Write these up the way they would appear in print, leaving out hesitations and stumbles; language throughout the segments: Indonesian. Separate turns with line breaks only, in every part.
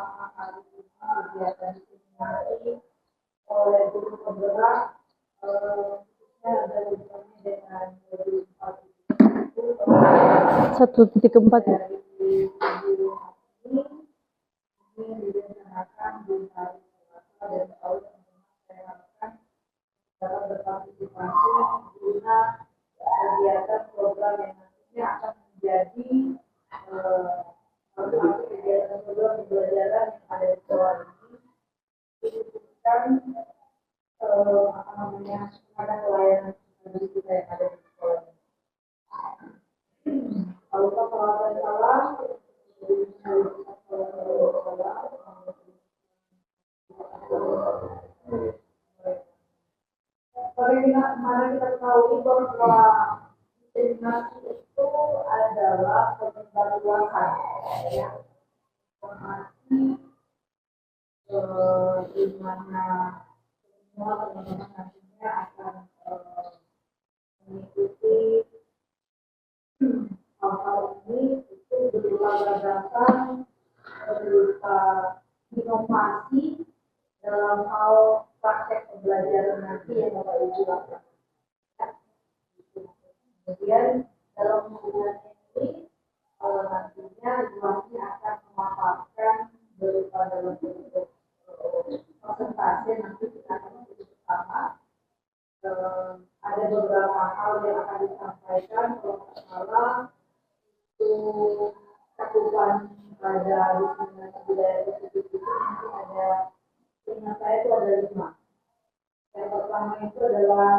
selama hari ini kegiatan disimulasi oleh guru penggerak, khususnya ada hubungannya dengan modul
1.4
dari ini direncanakan di hari Selasa dan tahun saya harapkan dapat berpartisipasi guna kegiatan program yang nantinya akan menjadi kegiatan program pembelajaran yang ada di sekolah ini dikhususkan pada pelayanan bagi kita yang ada di sekolah ini. Kalau peralatan salah, mari kita ketahui bahwa diskriminasi itu adalah pemberlakuan ya, informasi di mana semua teman-teman nantinya akan mengikuti hal-hal ini itu berupa gagasan, berupa inovasi dalam hal praktek pembelajaran nanti yang Bapak Ibu lakukan. Kemudian dalam hubungan ini nantinya inovasi akan memanfaatkan berupa dalam bentuk presentasi nanti kita akan mengikuti bersama. Ada beberapa hal yang akan disampaikan kalau tidak salah itu cakupan pada diskriminasi budaya positif itu nanti ada, ingat saya itu ada 5. Yang pertama itu adalah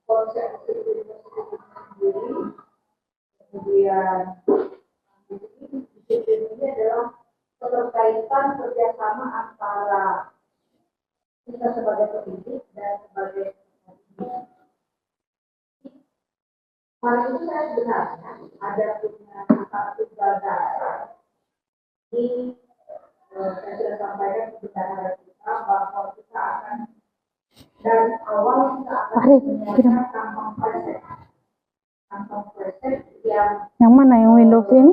konsep disiplin positif sendiri, kemudian disiplin ini adalah keterkaitan kerjasama antara kita sebagai pendidik dan sebagai pendidik. Hari ini saya sebenarnya ada punya satu gagasan ini saya sudah sampaikan ke bendahara kita bahwa kita akan dari awal kita akan menyiapkan kantong kresek
yang mana yang Windows ini?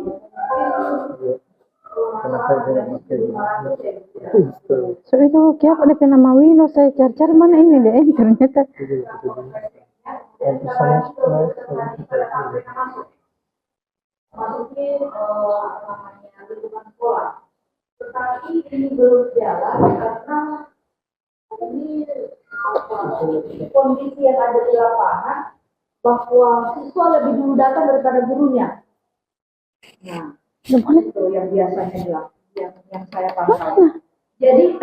So itu kaya apa DP nama Windows, saya cari-cari mana ini deh, ternyata
masukin lingkungan sekolah, tetapi ini belum jalan karena ini kondisi yang ada di lapangan bahwa siswa lebih dulu datang daripada gurunya. Nah, itu yang biasanya yang saya pantau. Jadi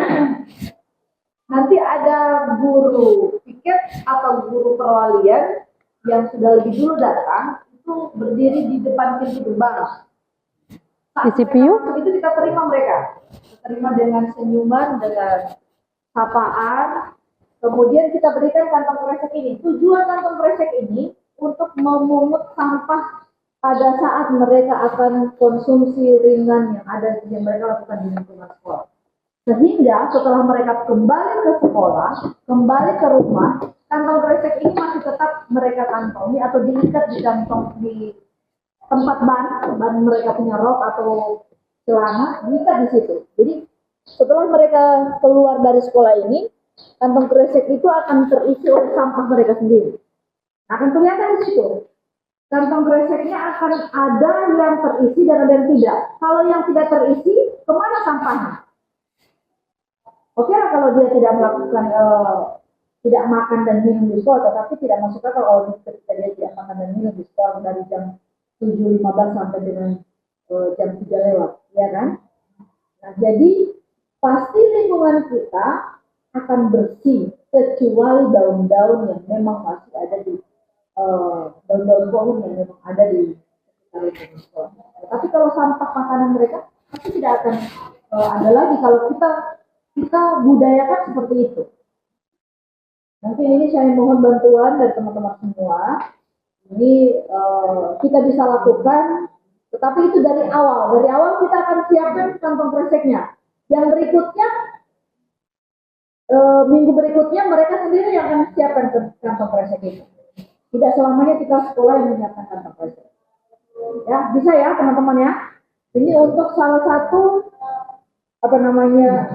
nanti ada guru piket atau guru perwalian yang sudah lebih dulu datang itu berdiri di depan pintu gerbang.
Di CPU
itu kita terima mereka, terima dengan senyuman, dengan sapaan. Kemudian kita berikan kantong kresek ini. Tujuan kantong kresek ini untuk memungut sampah pada saat mereka akan konsumsi ringan yang ada yang mereka lakukan di lingkungan sekolah. Sehingga setelah mereka kembali ke sekolah, kembali ke rumah, kantong kresek ini masih tetap mereka kantongi atau diikat di kantong di tempat ban mereka punya rok atau celana, diikat di situ. Jadi setelah mereka keluar dari sekolah ini, kantong kresek itu akan terisi oleh sampah mereka sendiri. Akan kelihatan di situ. Kantong kreseknya akan ada yang terisi dan ada yang tidak. Kalau yang tidak terisi, kemana sampahnya? Oke lah kalau dia tidak melakukan tidak makan dan minum di sekolah, tetapi tidak masuk akal kalau ketika dia tidak makan dan minum di sekolah dari jam 7.15 sampai dengan jam 3 lewat, ya kan? Nah, jadi pasti lingkungan kita akan bersih kecuali daun-daun yang memang masih ada di daun-daun pohon yang memang ada di sekitar lingkungan sekolah. Tapi kalau sampah makanan mereka pasti tidak akan ada lagi kalau kita budayakan seperti itu. Nanti ini saya mohon bantuan dari teman-teman semua. Ini kita bisa lakukan, tetapi itu dari awal. Dari awal kita akan siapkan kantong kreseknya. Yang berikutnya, minggu berikutnya mereka sendiri yang akan siapkan kantong kresek itu. Tidak selamanya kita sekolah yang menyiapkan kantong kresek. Ya, bisa ya teman-teman ya. Ini untuk salah satu apa namanya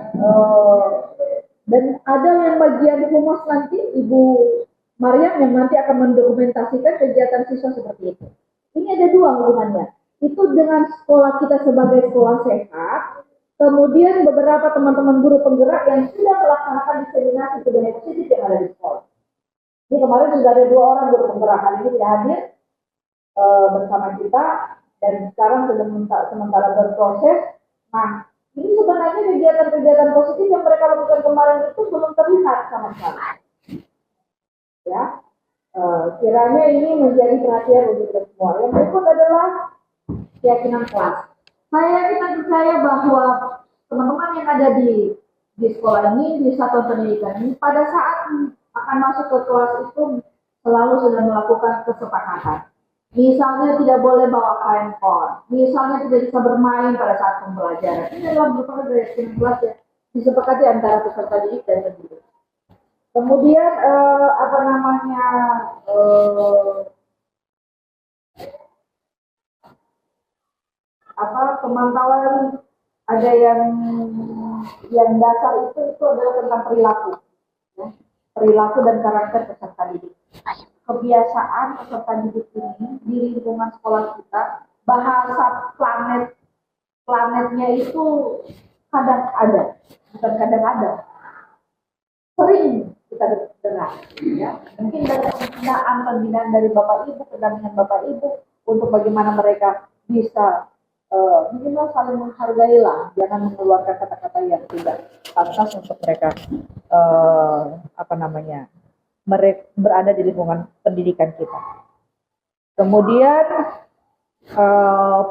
dan ada yang bagian humas nanti Ibu Mariam yang nanti akan mendokumentasikan kegiatan siswa seperti itu. Ini ada dua hubungannya. Itu dengan sekolah kita sebagai sekolah sehat, kemudian beberapa teman-teman guru penggerak yang sudah melaksanakan diseminasi budaya positif yang ada di sekolah. Ini kemarin sudah ada 2 orang guru penggerak, hari ini tidak hadir bersama kita dan sekarang sedang sementara berproses. Nah, ini sebenarnya kegiatan-kegiatan positif yang mereka lakukan kemarin itu belum terlihat sama sekali. Ya, kiranya ini menjadi perhatian untuk kita semua. Yang berikut adalah keyakinan kelas. Saya yakin dan percaya bahwa teman-teman yang ada di sekolah ini, di satuan pendidikan ini, pada saat akan masuk ke kelas itu selalu sudah melakukan kesepakatan. Misalnya tidak boleh bawa handphone, misalnya tidak bisa bermain pada saat pembelajaran. Ini adalah merupakan keyakinan kelas yang disepakati antara peserta didik dan pendidik. Kemudian pemantauan ada yang dasar itu adalah tentang perilaku, ya. Perilaku dan karakter peserta didik. Kebiasaan peserta didik ini di lingkungan sekolah kita, bahasa planetnya itu kadang ada, bukan kadang ada, sering kita dengar, ya. Mungkin dari pembinaan dari Bapak Ibu, pendampingan Bapak Ibu untuk bagaimana mereka bisa minimal saling menghargai lah, jangan mengeluarkan kata-kata yang tidak pantas untuk mereka mereka berada di lingkungan pendidikan kita. Kemudian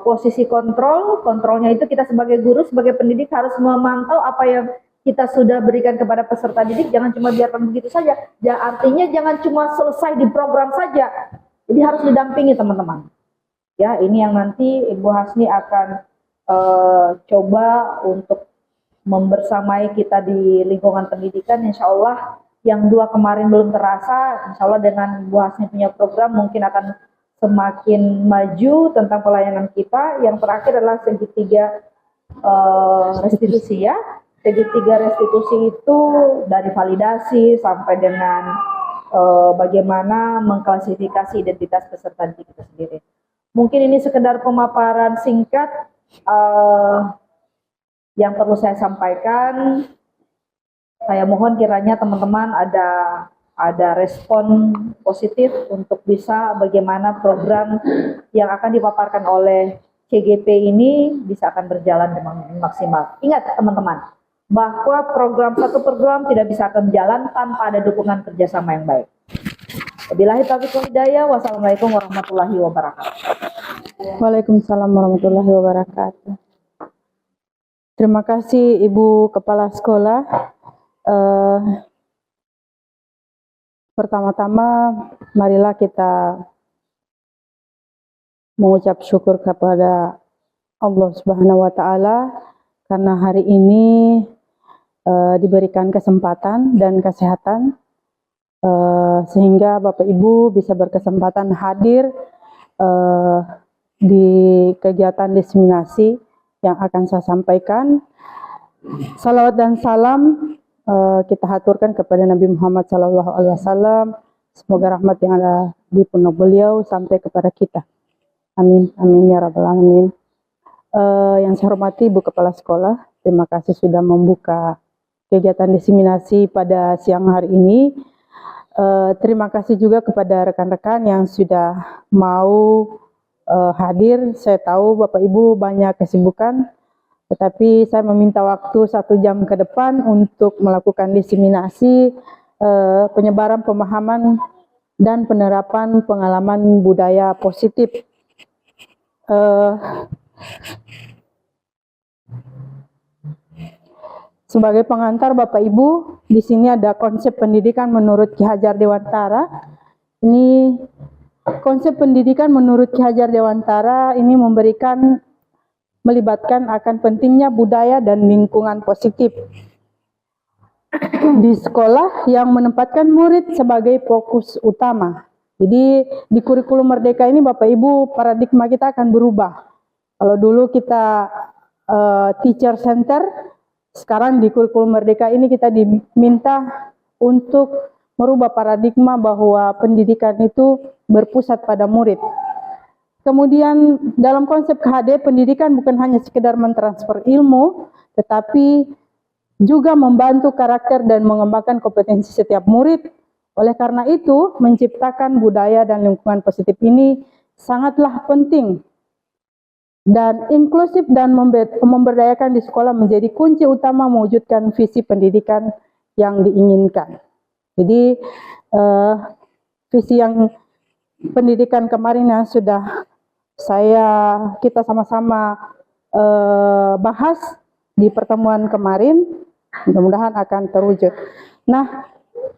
posisi kontrolnya itu kita sebagai guru, sebagai pendidik harus memantau apa yang kita sudah berikan kepada peserta didik, jangan cuma biarkan begitu saja. Ya, artinya jangan cuma selesai di program saja, jadi harus didampingi teman-teman. Ya, ini yang nanti Ibu Hasni akan coba untuk membersamai kita di lingkungan pendidikan. Insya Allah yang 2 kemarin belum terasa, insya Allah dengan Ibu Hasni punya program mungkin akan semakin maju tentang pelayanan kita. Yang terakhir adalah segitiga restitusi, ya. Segitiga restitusi itu dari validasi sampai dengan bagaimana mengklasifikasi identitas peserta didik itu sendiri. Mungkin ini sekedar pemaparan singkat yang perlu saya sampaikan. Saya mohon kiranya teman-teman ada respon positif untuk bisa bagaimana program yang akan dipaparkan oleh CGP ini bisa akan berjalan dengan maksimal. Ingat teman-teman, bahwa satu program tidak bisa akan berjalan tanpa ada dukungan kerjasama yang baik. Wabillahi taufiq wal hidayah. Wassalamualaikum warahmatullahi wabarakatuh.
Waalaikumsalam warahmatullahi wabarakatuh. Terima kasih Ibu Kepala Sekolah. Pertama-tama marilah kita mengucap syukur kepada Allah Subhanahu wa Ta'ala karena hari ini diberikan kesempatan dan kesehatan sehingga Bapak Ibu bisa berkesempatan hadir di kegiatan diseminasi yang akan saya sampaikan. Salawat dan salam kita haturkan kepada Nabi Muhammad SAW. Semoga rahmat yang ada di pundak beliau sampai kepada kita. Amin, amin ya rabbal alamin. Yang saya hormati Ibu Kepala Sekolah, terima kasih sudah membuka kegiatan diseminasi pada siang hari ini. Terima kasih juga kepada rekan-rekan yang sudah mau hadir. Saya tahu Bapak Ibu banyak kesibukan, tetapi saya meminta waktu 1 jam ke depan untuk melakukan diseminasi penyebaran pemahaman dan penerapan pengalaman budaya positif. Sebagai pengantar Bapak Ibu, di sini ada konsep pendidikan menurut Ki Hajar Dewantara. Ini konsep pendidikan menurut Ki Hajar Dewantara ini melibatkan akan pentingnya budaya dan lingkungan positif di sekolah yang menempatkan murid sebagai fokus utama. Jadi di kurikulum Merdeka ini Bapak Ibu paradigma kita akan berubah. Kalau dulu kita teacher center, sekarang di kurikulum Merdeka ini kita diminta untuk merubah paradigma bahwa pendidikan itu berpusat pada murid. Kemudian dalam konsep KHD, pendidikan bukan hanya sekedar mentransfer ilmu, tetapi juga membantu karakter dan mengembangkan kompetensi setiap murid. Oleh karena itu, menciptakan budaya dan lingkungan positif ini sangatlah penting. Dan inklusif dan memberdayakan di sekolah menjadi kunci utama mewujudkan visi pendidikan yang diinginkan. Jadi, visi yang pendidikan kemarin yang sudah kita sama-sama bahas di pertemuan kemarin, mudah-mudahan akan terwujud. Nah,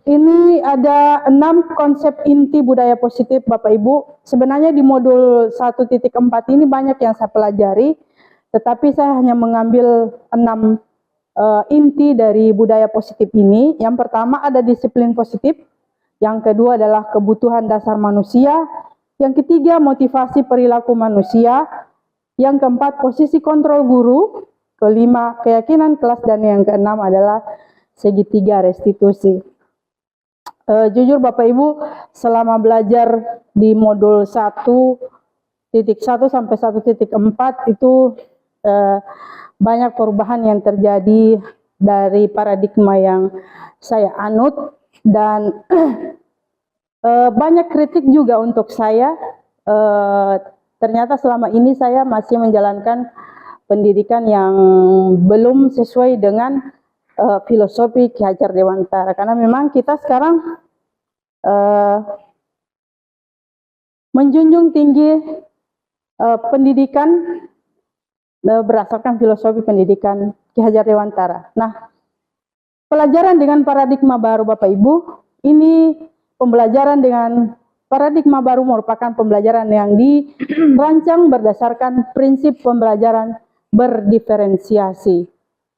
ini ada 6 konsep inti budaya positif Bapak Ibu. Sebenarnya di modul 1.4 ini banyak yang saya pelajari, tetapi saya hanya mengambil 6 inti dari budaya positif ini. Yang pertama ada disiplin positif, yang kedua adalah kebutuhan dasar manusia, yang ketiga motivasi perilaku manusia, yang keempat posisi kontrol guru, kelima keyakinan kelas, dan yang keenam adalah segitiga restitusi. Jujur Bapak Ibu, selama belajar di modul 1.1 sampai 1.4 itu banyak perubahan yang terjadi dari paradigma yang saya anut, dan banyak kritik juga untuk saya. Ternyata selama ini saya masih menjalankan pendidikan yang belum sesuai dengan filosofi Ki Hajar Dewantara, karena memang kita sekarang menjunjung tinggi pendidikan berdasarkan filosofi pendidikan Ki Hajar Dewantara. Nah, pelajaran dengan paradigma baru Bapak Ibu, ini pembelajaran dengan paradigma baru merupakan pembelajaran yang dirancang berdasarkan prinsip pembelajaran berdiferensiasi.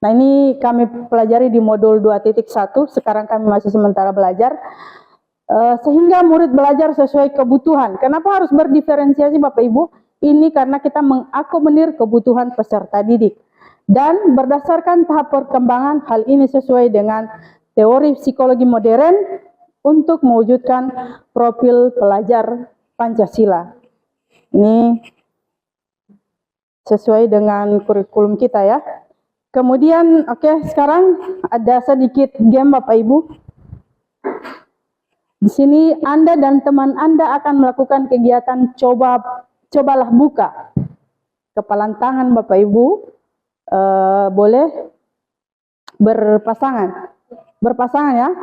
Nah, ini kami pelajari di modul 2.1, sekarang kami masih sementara belajar, sehingga murid belajar sesuai kebutuhan. Kenapa harus berdiferensiasi Bapak Ibu? Ini karena kita mengakomodir kebutuhan peserta didik. Dan berdasarkan tahap perkembangan, hal ini sesuai dengan teori psikologi modern untuk mewujudkan profil pelajar Pancasila. Ini sesuai dengan kurikulum kita ya. Kemudian, sekarang ada sedikit game Bapak Ibu. Di sini Anda dan teman Anda akan melakukan kegiatan cobalah buka. Kepalan tangan Bapak Ibu, boleh berpasangan ya.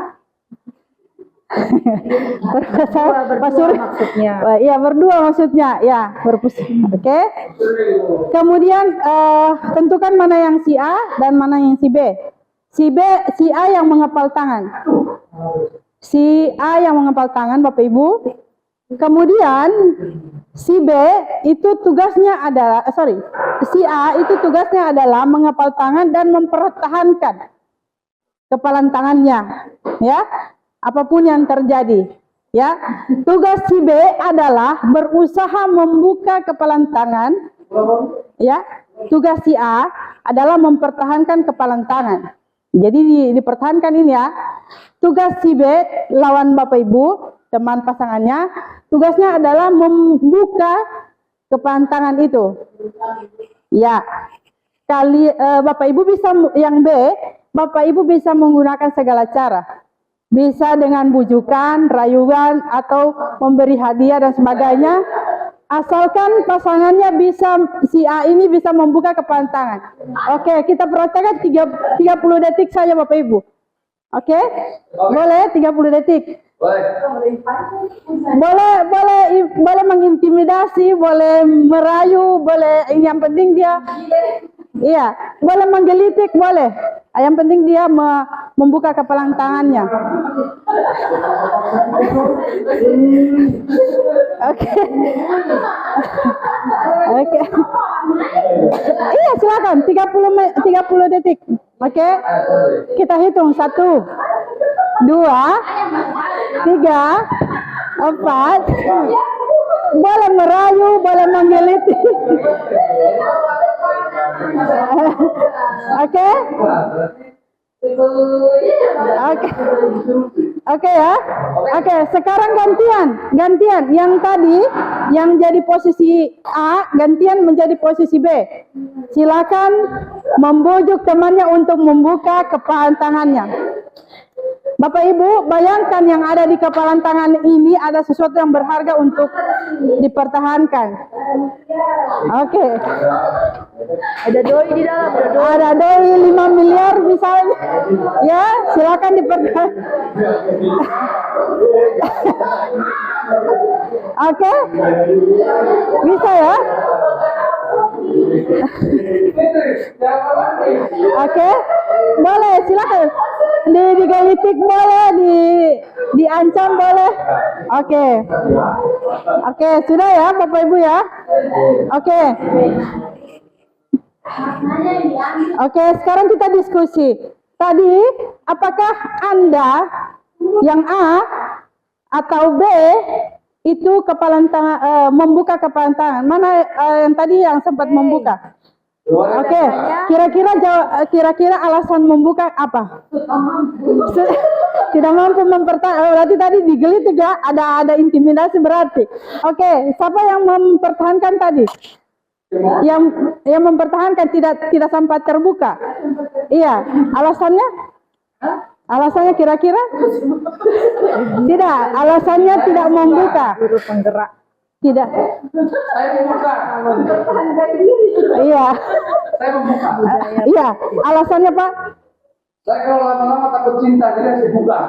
Berdua maksudnya.
Iya, berdua maksudnya. Ya, Oke. Kemudian tentukan mana yang si A dan mana yang si B. Si A yang mengepal tangan. Si A yang mengepal tangan Bapak Ibu. Kemudian si B itu tugasnya adalah si A itu tugasnya adalah mengepal tangan dan mempertahankan kepalan tangannya, ya. Apapun yang terjadi, ya. Tugas si B adalah berusaha membuka kepalan tangan, ya. Tugas si A adalah mempertahankan kepalan tangan. Jadi dipertahankan ini ya. Tugas si B lawan Bapak Ibu, teman pasangannya, tugasnya adalah membuka kepalan tangan itu. Ya. Bapak Ibu bisa yang B, Bapak Ibu bisa menggunakan segala cara. Bisa dengan bujukan, rayuan, atau memberi hadiah dan sebagainya. Asalkan pasangannya si A ini bisa membuka kepalan tangan. Oke, kita praktekkan 30 detik saja Bapak Ibu. Oke? Boleh 30 detik? Boleh mengintimidasi, boleh merayu, boleh, yang penting dia, iya, boleh menggelitik, boleh. Yang penting dia membuka kepalan tangannya. Oke. Iya, silakan 30 detik. Oke. Kita hitung 1, 2, 3, 4. Boleh merayu. Bayu boleh menggelitik. Oke? Oke ya. Oke, sekarang gantian. Yang tadi yang jadi posisi A gantian menjadi posisi B. Silakan membujuk temannya untuk membuka kepalan tangannya. Bapak Ibu, bayangkan yang ada di kepalan tangan ini ada sesuatu yang berharga untuk dipertahankan. Oke.
Ada doi di dalam,
Ada doi 5 miliar misalnya. Ya, silakan dipertahankan. Oke. Bisa ya? Oke. Boleh, silakan. Digelitik boleh, diancam boleh. Oke. Oke, sudah ya Bapak Ibu ya? Oke. Oke, sekarang kita diskusi. Tadi, apakah Anda yang A atau B itu kepalan tangan, membuka kepalan tangan? Mana yang tadi yang sempat membuka? Oke, kira-kira alasan membuka apa? Tidak mampu mempertahankan. Berarti tadi digelitik ya, ada intimidasi berarti. Oke, siapa yang mempertahankan tadi? Yang mempertahankan tidak sampai terbuka. Iya, alasannya? Alasannya kira-kira? Tidak, alasannya tidak membuka. Penggerak. Tidak.
Saya membuka.
Iya.
Saya membuka.
Iya, alasannya Pak?
Saya kalau lama-lama takut cinta, jadi saya buka.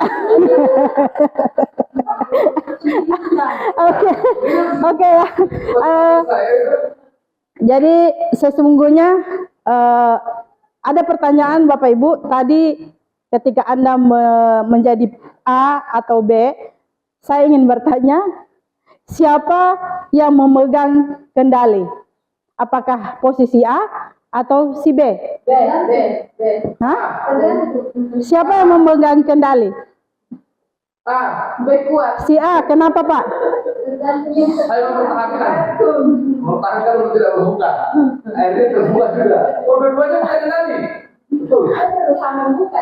Oke ya. Jadi sesungguhnya ada pertanyaan Bapak Ibu tadi ketika Anda menjadi A atau B, saya ingin bertanya, siapa yang memegang kendali? Apakah posisi A atau si B?
B.
Hah? Siapa yang memegang kendali?
A.
B kuat.
Si A, kenapa Pak?
Saya mempertahankan. Mempertahankan untuk tidak membuka. Akhirnya terbuka juga. Oh, dua-duanya bukan kendali. Betul.
Berusaha membuka.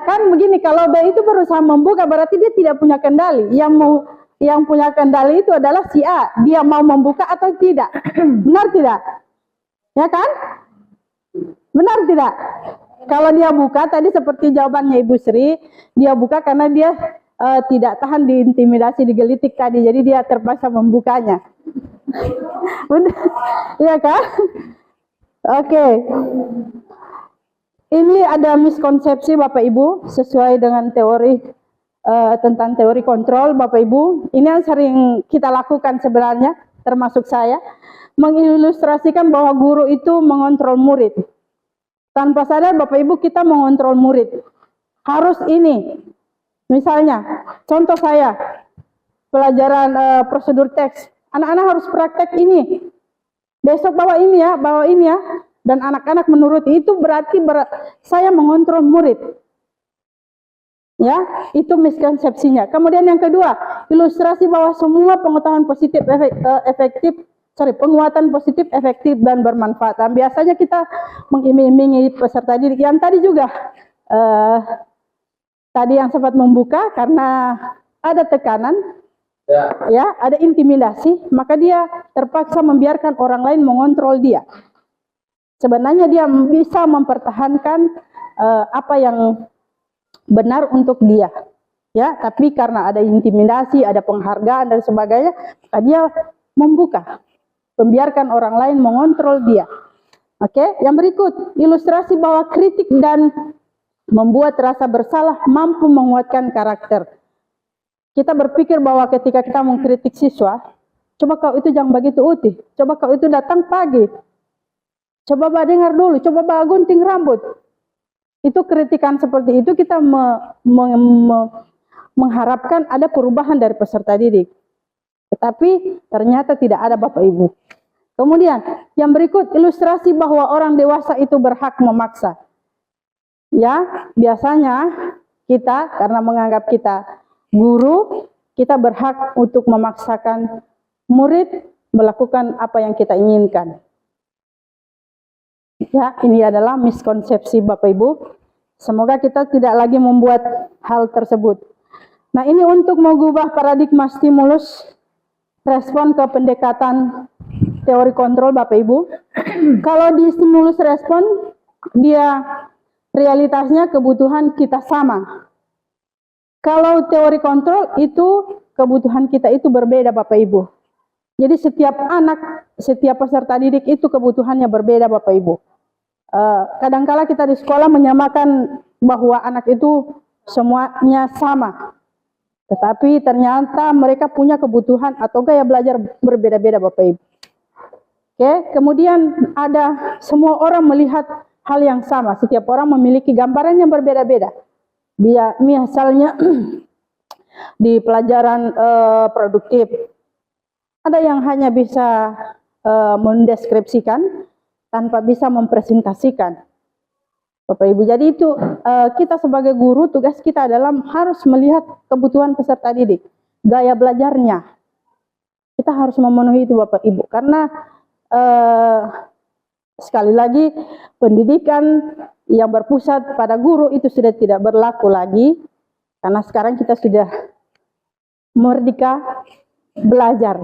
Kan begini, kalau B itu berusaha membuka berarti dia tidak punya kendali. Yang punya kendali itu adalah si A. Dia mau membuka atau tidak? Benar tidak? Ya kan? Benar tidak? Kalau dia buka, tadi seperti jawabannya Ibu Sri, dia buka karena dia tidak tahan diintimidasi, digelitik tadi. Jadi dia terpaksa membukanya. Benar? Iya kan? Oke. Ini ada miskonsepsi Bapak Ibu sesuai dengan teori tentang teori kontrol Bapak Ibu. Ini yang sering kita lakukan sebenarnya, termasuk saya, mengilustrasikan bahwa guru itu mengontrol murid. Tanpa sadar Bapak Ibu kita mengontrol murid. Harus ini. Misalnya, contoh saya, pelajaran prosedur teks. Anak-anak harus praktek ini. Besok bawa ini ya. Dan anak-anak menuruti, itu berarti saya mengontrol murid. Ya, itu miskonsepsinya. Kemudian yang kedua, ilustrasi bahwa semua pengetahuan positif penguatan positif efektif dan bermanfaat. Dan biasanya kita mengiming-imingi peserta didik. Yang tadi juga tadi yang sempat membuka karena ada tekanan, ya, ada intimidasi, maka dia terpaksa membiarkan orang lain mengontrol dia. Sebenarnya dia bisa mempertahankan apa yang benar untuk dia, ya. Tapi karena ada intimidasi, ada penghargaan dan sebagainya, maka dia membuka, membiarkan orang lain mengontrol dia. Oke, yang berikut ilustrasi bahwa kritik dan membuat rasa bersalah mampu menguatkan karakter. Kita berpikir bahwa ketika kita mengkritik siswa, coba kau itu jangan begitu Uti, coba kau itu datang pagi. Coba dengar dulu, coba gunting rambut. Itu kritikan seperti itu kita mengharapkan ada perubahan dari peserta didik. Tetapi ternyata tidak ada Bapak Ibu. Kemudian yang berikut ilustrasi bahwa orang dewasa itu berhak memaksa. Ya, biasanya kita karena menganggap kita guru, kita berhak untuk memaksakan murid melakukan apa yang kita inginkan. Ya, ini adalah miskonsepsi Bapak Ibu. Semoga kita tidak lagi membuat hal tersebut. Nah, ini untuk mengubah paradigma stimulus, respon ke pendekatan teori kontrol Bapak Ibu. Kalau di stimulus respon, dia realitasnya kebutuhan kita sama. Kalau teori kontrol itu kebutuhan kita itu berbeda Bapak Ibu. Jadi setiap anak, setiap peserta didik itu kebutuhannya berbeda Bapak Ibu. Kadangkala kita di sekolah menyamakan bahwa anak itu semuanya sama. Tetapi ternyata mereka punya kebutuhan atau gaya belajar berbeda-beda Bapak Ibu. Oke, kemudian ada semua orang melihat hal yang sama. Setiap orang memiliki gambaran yang berbeda-beda. Misalnya di pelajaran produktif, ada yang hanya bisa mendeskripsikan tanpa bisa mempresentasikan. Bapak Ibu, jadi itu kita sebagai guru, tugas kita adalah harus melihat kebutuhan peserta didik, gaya belajarnya. Kita harus memenuhi itu Bapak Ibu, karena sekali lagi pendidikan yang berpusat pada guru itu sudah tidak berlaku lagi, karena sekarang kita sudah merdeka belajar.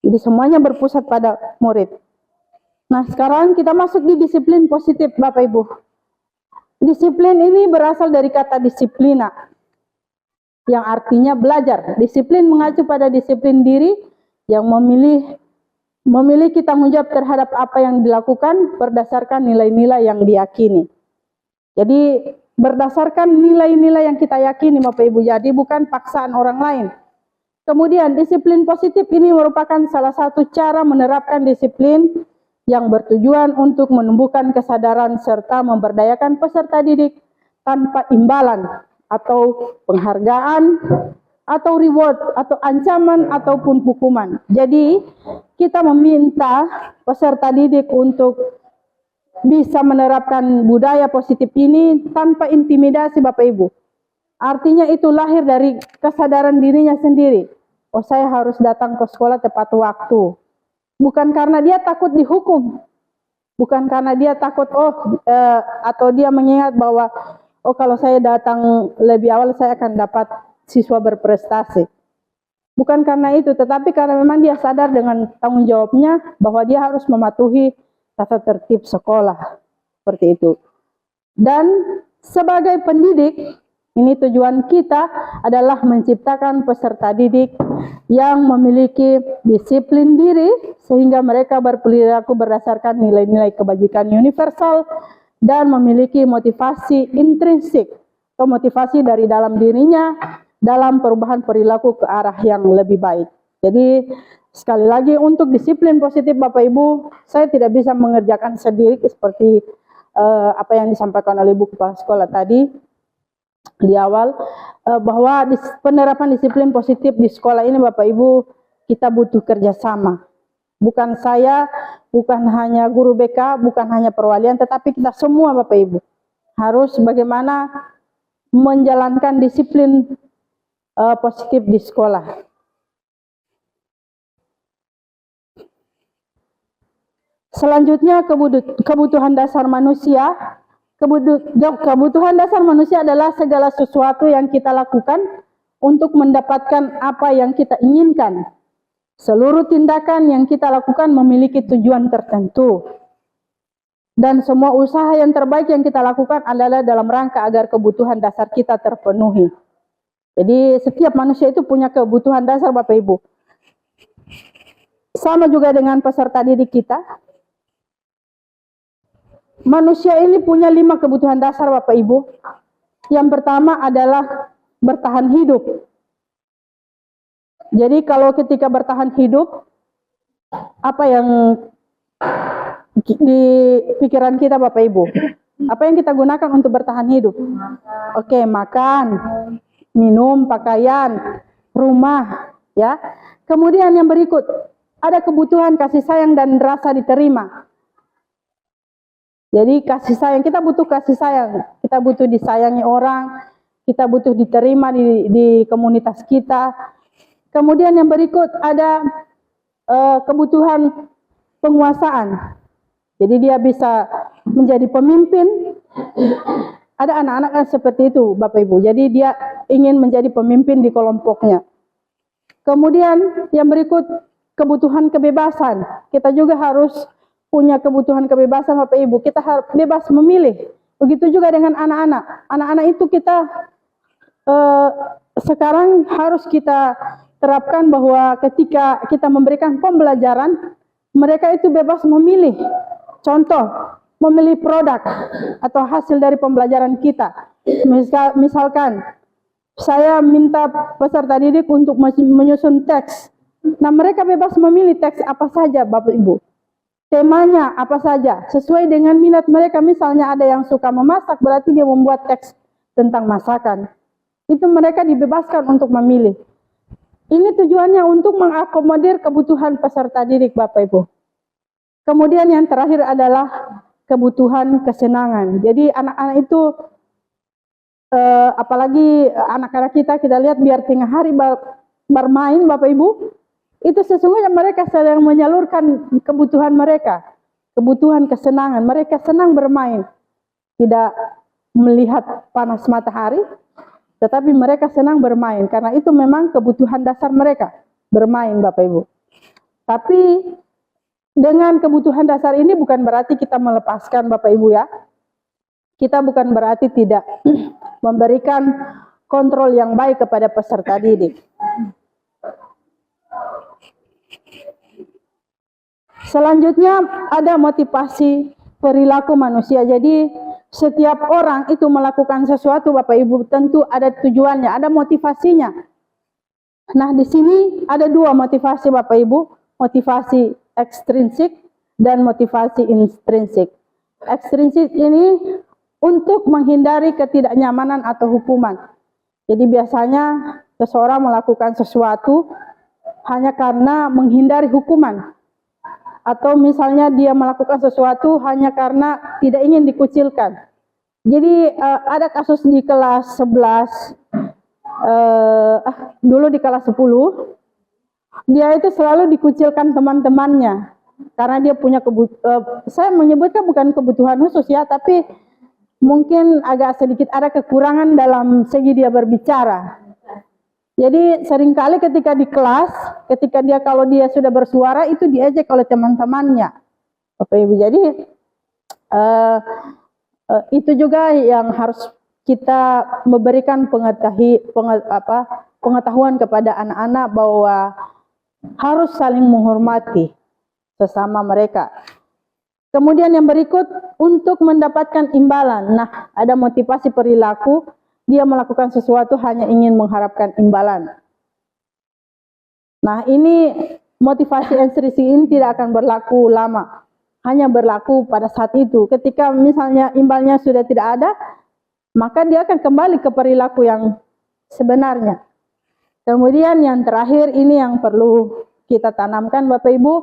Jadi semuanya berpusat pada murid. Nah, sekarang kita masuk di disiplin positif Bapak Ibu. Disiplin ini berasal dari kata disiplina, yang artinya belajar. Disiplin mengacu pada disiplin diri yang memiliki tanggung jawab terhadap apa yang dilakukan berdasarkan nilai-nilai yang diyakini. Jadi berdasarkan nilai-nilai yang kita yakini Bapak Ibu, jadi bukan paksaan orang lain. Kemudian disiplin positif ini merupakan salah satu cara menerapkan disiplin yang bertujuan untuk menumbuhkan kesadaran serta memberdayakan peserta didik tanpa imbalan atau penghargaan atau reward atau ancaman ataupun hukuman. Jadi kita meminta peserta didik untuk bisa menerapkan budaya positif ini tanpa intimidasi Bapak Ibu. Artinya itu lahir dari kesadaran dirinya sendiri. Oh, saya harus datang ke sekolah tepat waktu. Bukan karena dia takut dihukum. Bukan karena dia takut atau dia mengingat bahwa kalau saya datang lebih awal saya akan dapat siswa berprestasi. Bukan karena itu, tetapi karena memang dia sadar dengan tanggung jawabnya bahwa dia harus mematuhi tata tertib sekolah. Seperti itu. Dan sebagai pendidik, ini tujuan kita adalah menciptakan peserta didik yang memiliki disiplin diri sehingga mereka berperilaku berdasarkan nilai-nilai kebajikan universal dan memiliki motivasi intrinsik atau motivasi dari dalam dirinya dalam perubahan perilaku ke arah yang lebih baik. Jadi sekali lagi untuk disiplin positif Bapak Ibu, saya tidak bisa mengerjakan sendiri seperti apa yang disampaikan oleh Bu Kepala Sekolah tadi di awal, bahwa penerapan disiplin positif di sekolah ini Bapak Ibu, kita butuh kerjasama. Bukan saya, bukan hanya guru BK, bukan hanya perwalian, tetapi kita semua Bapak Ibu harus bagaimana menjalankan disiplin positif di sekolah. Selanjutnya kebutuhan dasar manusia. Kebutuhan dasar manusia adalah segala sesuatu yang kita lakukan untuk mendapatkan apa yang kita inginkan. Seluruh tindakan yang kita lakukan memiliki tujuan tertentu. Dan semua usaha yang terbaik yang kita lakukan adalah dalam rangka agar kebutuhan dasar kita terpenuhi. Jadi setiap manusia itu punya kebutuhan dasar Bapak Ibu. Sama juga dengan peserta didik kita. Manusia ini punya 5 kebutuhan dasar Bapak Ibu. Yang pertama adalah bertahan hidup. Jadi kalau ketika bertahan hidup, apa yang di pikiran kita Bapak Ibu? Apa yang kita gunakan untuk bertahan hidup? Oke, makan, minum, pakaian, rumah, ya. Kemudian yang berikut, ada kebutuhan kasih sayang dan rasa diterima. Jadi kasih sayang, kita butuh kasih sayang, kita butuh disayangi orang, kita butuh diterima di komunitas kita. Kemudian yang berikut ada kebutuhan penguasaan. Jadi dia bisa menjadi pemimpin. Ada anak-anak kan seperti itu, Bapak Ibu. Jadi dia ingin menjadi pemimpin di kelompoknya. Kemudian yang berikut kebutuhan kebebasan. Kita juga harus punya kebutuhan kebebasan, Bapak Ibu. Kita harus bebas memilih. Begitu juga dengan anak-anak. Anak-anak itu kita sekarang harus kita terapkan bahwa ketika kita memberikan pembelajaran, mereka itu bebas memilih. Contoh, memilih produk atau hasil dari pembelajaran kita. Misalkan, saya minta peserta didik untuk menyusun teks. Nah, mereka bebas memilih teks apa saja, Bapak Ibu. Temanya apa saja, sesuai dengan minat mereka. Misalnya ada yang suka memasak, berarti dia membuat teks tentang masakan. Itu mereka dibebaskan untuk memilih. Ini tujuannya untuk mengakomodir kebutuhan peserta didik, Bapak Ibu. Kemudian yang terakhir adalah kebutuhan kesenangan. Jadi anak-anak itu, apalagi anak-anak kita lihat biar tengah hari bermain, Bapak Ibu, itu sesungguhnya mereka sedang menyalurkan kebutuhan mereka, kebutuhan kesenangan. Mereka senang bermain, tidak melihat panas matahari, tetapi mereka senang bermain, karena itu memang kebutuhan dasar mereka, bermain, Bapak Ibu. Tapi dengan kebutuhan dasar ini bukan berarti kita melepaskan, Bapak Ibu ya. Kita bukan berarti tidak memberikan kontrol yang baik kepada peserta didik. Selanjutnya ada motivasi perilaku manusia. Jadi setiap orang itu melakukan sesuatu, Bapak Ibu, tentu ada tujuannya, ada motivasinya. Nah, di sini ada dua motivasi, Bapak Ibu, motivasi ekstrinsik dan motivasi intrinsik. Ekstrinsik ini untuk menghindari ketidaknyamanan atau hukuman. Jadi biasanya seseorang melakukan sesuatu hanya karena menghindari hukuman. Atau misalnya dia melakukan sesuatu hanya karena tidak ingin dikucilkan. Jadi ada kasus di kelas 11, dulu di kelas 10, dia itu selalu dikucilkan teman-temannya. Karena dia punya saya menyebutkan bukan kebutuhan khusus ya, tapi mungkin agak sedikit ada kekurangan dalam segi dia berbicara. Jadi seringkali ketika di kelas, ketika kalau dia sudah bersuara itu diejek oleh teman-temannya, Bapak Ibu. Jadi itu juga yang harus kita memberikan pengetahuan kepada anak-anak bahwa harus saling menghormati sesama mereka. Kemudian yang berikut untuk mendapatkan imbalan. Nah, ada motivasi perilaku. Dia melakukan sesuatu hanya ingin mengharapkan imbalan. Nah, ini motivasi intrinsik ini tidak akan berlaku lama. Hanya berlaku pada saat itu. Ketika misalnya imbalnya sudah tidak ada, maka dia akan kembali ke perilaku yang sebenarnya. Kemudian yang terakhir ini yang perlu kita tanamkan, Bapak Ibu,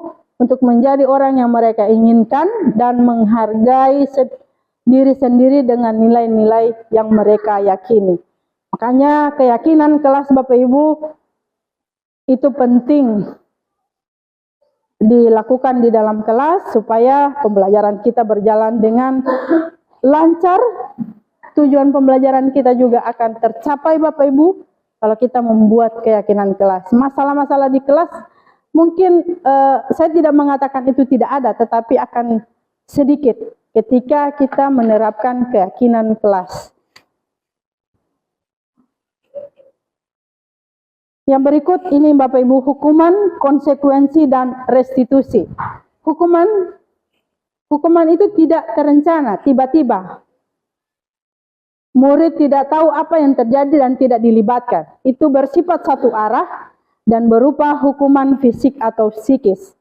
untuk menjadi orang yang mereka inginkan dan menghargai diri sendiri dengan nilai-nilai yang mereka yakini. Makanya keyakinan kelas, Bapak Ibu, itu penting dilakukan di dalam kelas supaya pembelajaran kita berjalan dengan lancar. Tujuan pembelajaran kita juga akan tercapai, Bapak Ibu, kalau kita membuat keyakinan kelas. Masalah-masalah di kelas mungkin saya tidak mengatakan itu tidak ada, tetapi akan sedikit ketika kita menerapkan keyakinan kelas. Yang berikut ini, Bapak Ibu, hukuman, konsekuensi, dan restitusi. Hukuman itu tidak terencana, tiba-tiba. Murid tidak tahu apa yang terjadi dan tidak dilibatkan. Itu bersifat satu arah dan berupa hukuman fisik atau psikis.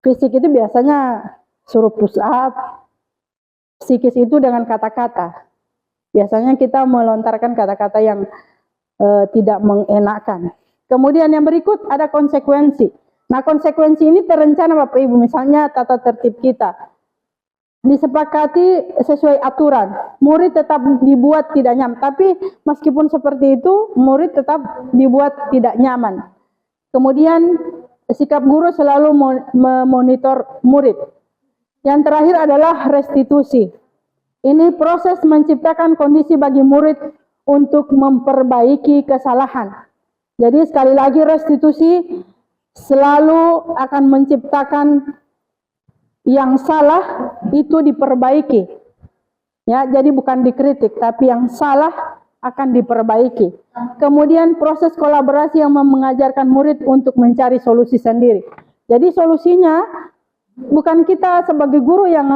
Fisik itu biasanya suruh push up. Psikis itu dengan kata-kata. Biasanya kita melontarkan kata-kata yang tidak mengenakan. Kemudian yang berikut ada konsekuensi. Nah, konsekuensi ini terencana, Bapak Ibu. Misalnya tata tertib kita. disepakati sesuai aturan. Murid tetap dibuat tidak nyaman, tapi meskipun seperti itu, murid tetap dibuat tidak nyaman. Kemudian sikap guru selalu memonitor murid. Yang terakhir adalah restitusi. Ini proses menciptakan kondisi bagi murid untuk memperbaiki kesalahan. Jadi sekali lagi restitusi selalu akan menciptakan yang salah itu diperbaiki. Ya, jadi bukan dikritik, tapi yang salah akan diperbaiki. Kemudian proses kolaborasi yang mengajarkan murid untuk mencari solusi sendiri. Jadi solusinya bukan kita sebagai guru yang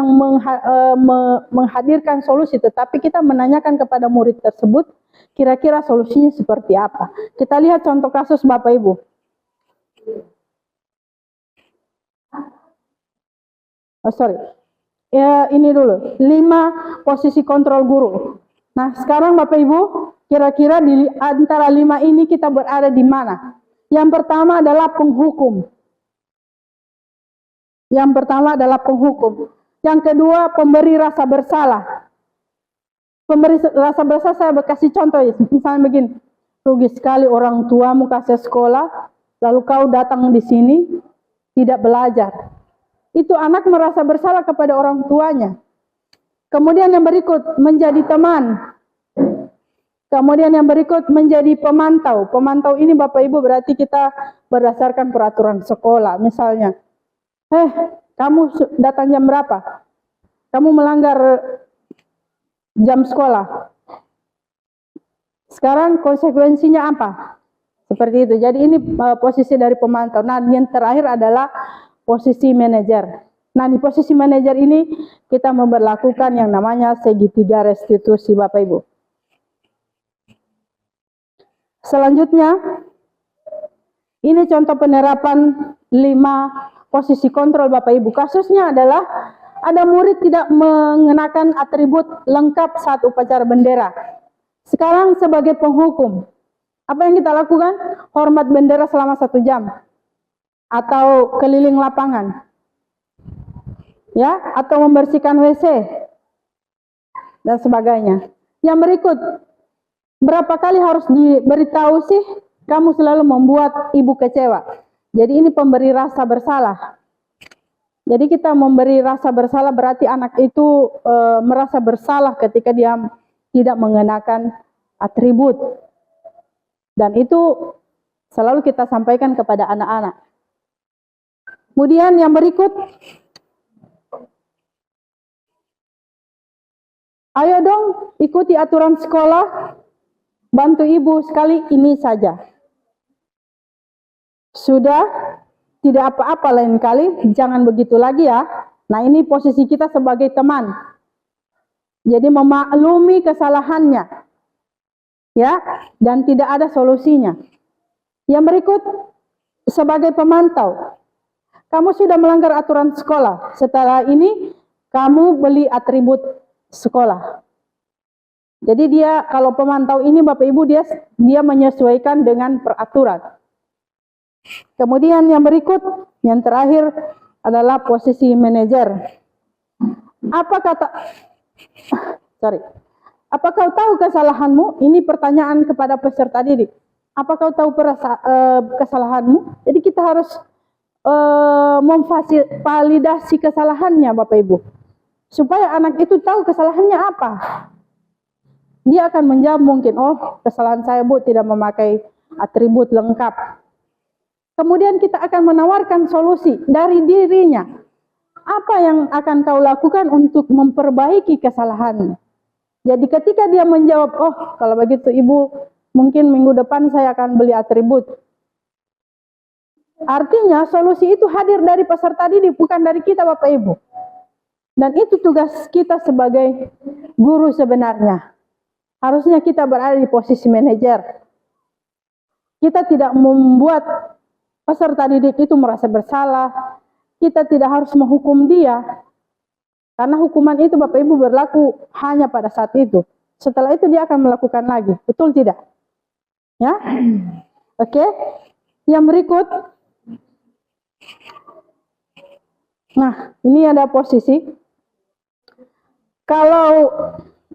menghadirkan solusi, tetapi kita menanyakan kepada murid tersebut kira-kira solusinya seperti apa. Kita lihat contoh kasus Bapak Ibu. Ini dulu 5 posisi kontrol guru. Nah, sekarang Bapak Ibu, kira-kira di antara 5 ini kita berada di mana? Yang pertama adalah penghukum. Yang kedua, pemberi rasa bersalah. Pemberi rasa bersalah, saya kasih contoh ya. Misalnya begini, rugi sekali orang tuamu kasih sekolah, lalu kau datang di sini tidak belajar. Itu anak merasa bersalah kepada orang tuanya. Kemudian yang berikut menjadi teman. Kemudian yang berikut menjadi pemantau. Pemantau ini Bapak Ibu berarti kita berdasarkan peraturan sekolah. Misalnya, kamu datang jam berapa? Kamu melanggar jam sekolah. Sekarang konsekuensinya apa? Seperti itu. Jadi ini posisi dari pemantau. Nah, yang terakhir adalah posisi manajer. Nah, di posisi manajer ini kita memberlakukan yang namanya segitiga restitusi Bapak Ibu. Selanjutnya, ini contoh penerapan 5 posisi kontrol Bapak Ibu. Kasusnya adalah ada murid tidak mengenakan atribut lengkap saat upacara bendera. Sekarang sebagai penghukum, apa yang kita lakukan? Hormat bendera selama 1 jam. Atau keliling lapangan, ya, atau membersihkan WC dan sebagainya. Yang berikut, berapa kali harus diberitahu sih kamu selalu membuat ibu kecewa? Jadi ini pemberi rasa bersalah. Jadi kita memberi rasa bersalah berarti anak itu merasa bersalah ketika dia tidak mengenakan atribut, dan itu selalu kita sampaikan kepada anak-anak. Kemudian yang berikut, ayo dong ikuti aturan sekolah, bantu ibu sekali ini saja. Sudah, tidak apa-apa lain kali, jangan begitu lagi ya. Nah, ini posisi kita sebagai teman. Jadi memaklumi kesalahannya, ya, dan tidak ada solusinya. Yang berikut, sebagai pemantau. Kamu sudah melanggar aturan sekolah. Setelah ini, kamu beli atribut sekolah. Jadi dia, kalau pemantau ini Bapak Ibu, dia menyesuaikan dengan peraturan. Kemudian yang berikut, yang terakhir adalah posisi manajer. Apa kau tahu kesalahanmu? Ini pertanyaan kepada peserta didik. Apa kau tahu kesalahanmu? Jadi kita harus memvalidasi kesalahannya Bapak Ibu, supaya anak itu tahu kesalahannya apa. Dia akan menjawab mungkin, oh kesalahan saya Bu tidak memakai atribut lengkap. Kemudian kita akan menawarkan solusi dari dirinya. Apa yang akan kau lakukan untuk memperbaiki kesalahannya? Jadi ketika dia menjawab, oh kalau begitu Ibu mungkin minggu depan saya akan beli atribut. Artinya solusi itu hadir dari peserta didik, bukan dari kita Bapak Ibu. Dan itu tugas kita sebagai guru sebenarnya. Harusnya kita berada di posisi manajer. Kita tidak membuat peserta didik itu merasa bersalah. Kita tidak harus menghukum dia. Karena hukuman itu Bapak Ibu berlaku hanya pada saat itu. Setelah itu dia akan melakukan lagi. Betul tidak? Ya? Oke. Yang berikut. Nah, ini ada posisi. Kalau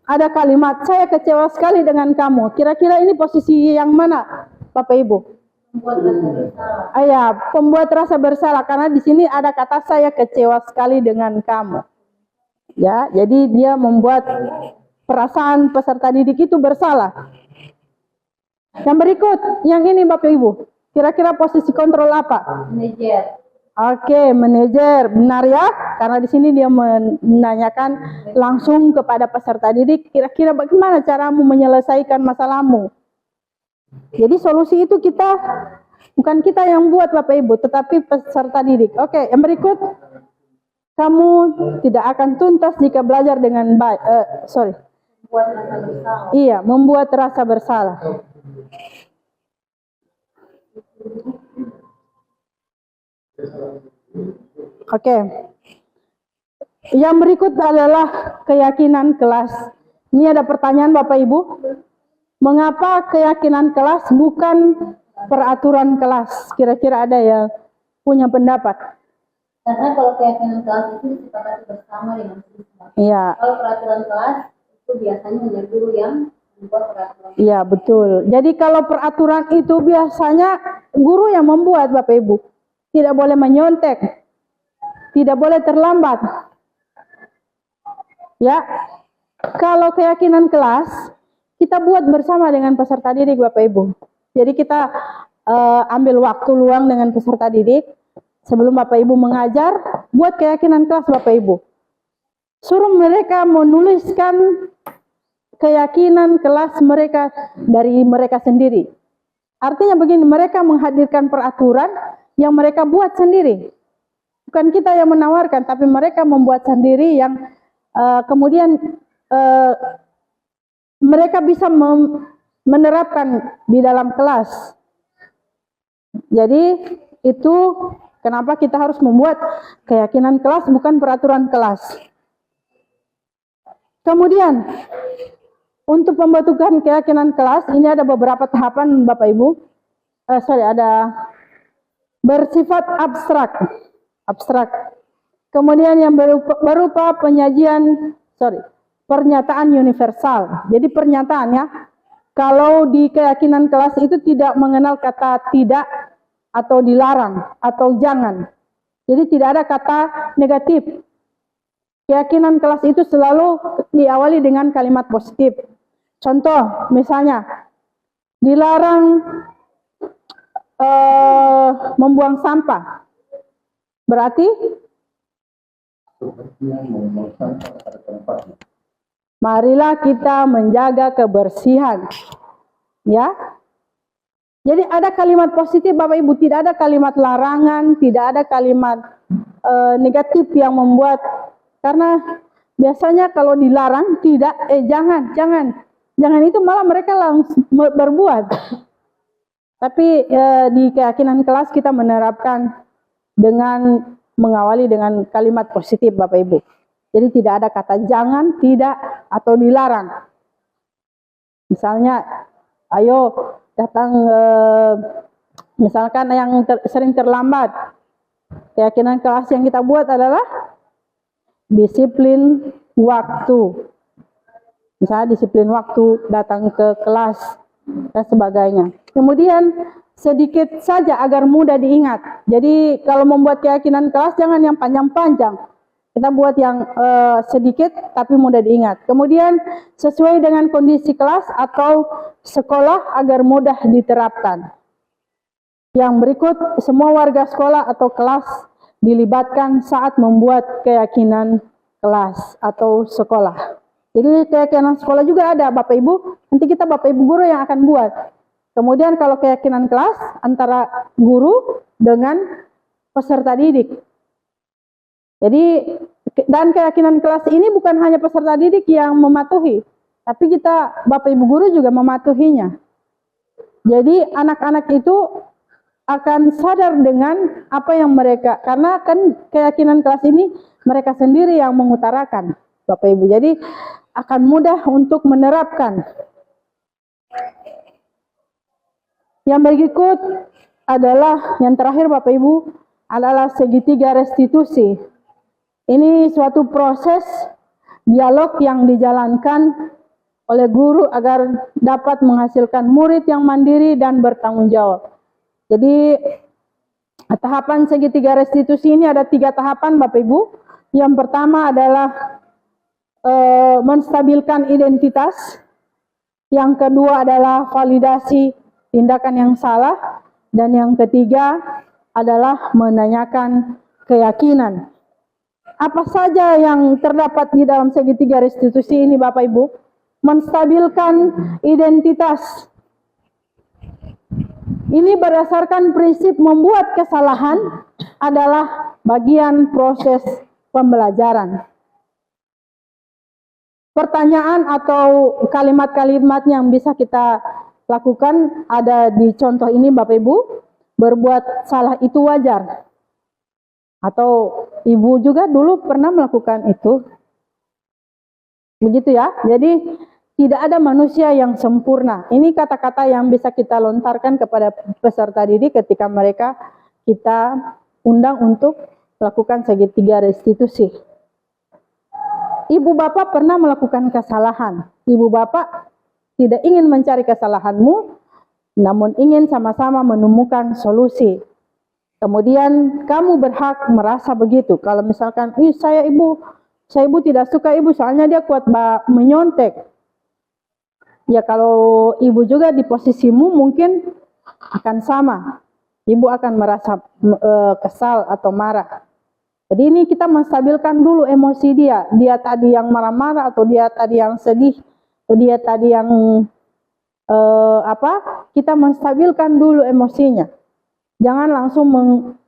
ada kalimat, saya kecewa sekali dengan kamu. Kira-kira ini posisi yang mana, Bapak Ibu?
Membuat rasa bersalah.
Ya, pembuat rasa bersalah. Karena di sini ada kata saya kecewa sekali dengan kamu. Ya, jadi dia membuat perasaan peserta didik itu bersalah. Yang berikut, yang ini Bapak Ibu. Kira-kira posisi kontrol apa?
Manajer.
Oke, manajer, benar ya? Karena di sini dia menanyakan langsung kepada peserta didik, kira-kira bagaimana caramu menyelesaikan masalahmu. Jadi solusi itu bukan kita yang buat Bapak Ibu, tetapi peserta didik. Oke, yang berikut, kamu tidak akan tuntas jika belajar dengan baik.
Membuat rasa bersalah.
Iya, membuat rasa bersalah. Oke. Yang berikut adalah keyakinan kelas. Ini ada pertanyaan Bapak Ibu. Mengapa keyakinan kelas bukan peraturan kelas? Kira-kira ada yang punya pendapat?
Karena kalau keyakinan kelas itu disepakati bersama dengan siswa.
Iya.
Kalau peraturan kelas itu biasanya hanya guru yang membuat peraturan.
Iya, betul. Jadi kalau peraturan itu biasanya guru yang membuat Bapak Ibu. Tidak boleh menyontek. Tidak boleh terlambat. Ya. Kalau keyakinan kelas, kita buat bersama dengan peserta didik Bapak Ibu. Jadi kita ambil waktu luang dengan peserta didik. Sebelum Bapak Ibu mengajar, buat keyakinan kelas Bapak Ibu. Suruh mereka menuliskan keyakinan kelas mereka dari mereka sendiri. Artinya begini, mereka menghadirkan peraturan yang mereka buat sendiri. Bukan kita yang menawarkan, tapi mereka membuat sendiri yang kemudian mereka bisa menerapkan di dalam kelas. Jadi itu kenapa kita harus membuat keyakinan kelas, bukan peraturan kelas. Kemudian, untuk pembentukan keyakinan kelas, ini ada beberapa tahapan Bapak Ibu. Ada bersifat abstrak. Kemudian yang berupa pernyataan universal. Jadi pernyataan ya, kalau di keyakinan kelas itu tidak mengenal kata tidak, atau dilarang, atau jangan. Jadi tidak ada kata negatif. Keyakinan kelas itu selalu diawali dengan kalimat positif. Contoh, misalnya, dilarang membuang sampah. Berarti marilah kita menjaga kebersihan. Ya. Jadi ada kalimat positif Bapak Ibu, tidak ada kalimat larangan, tidak ada kalimat negatif yang membuat, karena biasanya kalau dilarang tidak, jangan itu malah mereka langsung berbuat. Tapi di keyakinan kelas kita menerapkan dengan mengawali dengan kalimat positif Bapak Ibu. Jadi tidak ada kata jangan, tidak, atau dilarang. Misalnya, ayo datang, misalkan yang sering terlambat. Keyakinan kelas yang kita buat adalah disiplin waktu. Misalnya disiplin waktu, datang ke kelas, dan sebagainya. Kemudian sedikit saja agar mudah diingat. Jadi kalau membuat keyakinan kelas jangan yang panjang-panjang. Kita buat yang sedikit tapi mudah diingat. Kemudian sesuai dengan kondisi kelas atau sekolah agar mudah diterapkan. Yang berikut, semua warga sekolah atau kelas dilibatkan saat membuat keyakinan kelas atau sekolah. Jadi keyakinan sekolah juga ada Bapak Ibu, nanti kita Bapak Ibu guru yang akan buat. Kemudian kalau keyakinan kelas antara guru dengan peserta didik. Jadi dan keyakinan kelas ini bukan hanya peserta didik yang mematuhi, tapi kita Bapak Ibu guru juga mematuhinya. Jadi anak-anak itu akan sadar dengan apa yang mereka, karena kan keyakinan kelas ini mereka sendiri yang mengutarakan Bapak Ibu. Jadi akan mudah untuk menerapkan. Yang berikut adalah yang terakhir Bapak Ibu adalah segitiga restitusi. Ini suatu proses dialog yang dijalankan oleh guru agar dapat menghasilkan murid yang mandiri dan bertanggung jawab. Jadi tahapan segitiga restitusi ini ada 3 tahapan Bapak Ibu. Yang pertama adalah menstabilkan identitas. Yang kedua adalah validasi tindakan yang salah. Dan yang ketiga adalah menanyakan keyakinan. Apa saja yang terdapat di dalam segitiga restitusi ini Bapak Ibu? Menstabilkan identitas. Ini berdasarkan prinsip membuat kesalahan adalah bagian proses pembelajaran. Pertanyaan atau kalimat-kalimat yang bisa kita lakukan ada di contoh ini Bapak Ibu. Berbuat salah itu wajar. Atau ibu juga dulu pernah melakukan itu. Begitu ya. Jadi tidak ada manusia yang sempurna. Ini kata-kata yang bisa kita lontarkan kepada peserta didik ketika mereka kita undang untuk melakukan segitiga restitusi. Ibu bapak pernah melakukan kesalahan. Ibu bapak tidak ingin mencari kesalahanmu, namun ingin sama-sama menemukan solusi. Kemudian kamu berhak merasa begitu. Kalau misalkan, saya ibu tidak suka ibu, soalnya dia kuat menyontek. Ya kalau ibu juga di posisimu mungkin akan sama. Ibu akan merasa kesal atau marah. Jadi ini kita menstabilkan dulu emosi dia. Dia tadi yang marah-marah atau dia tadi yang sedih. Atau dia tadi yang kita menstabilkan dulu emosinya. Jangan langsung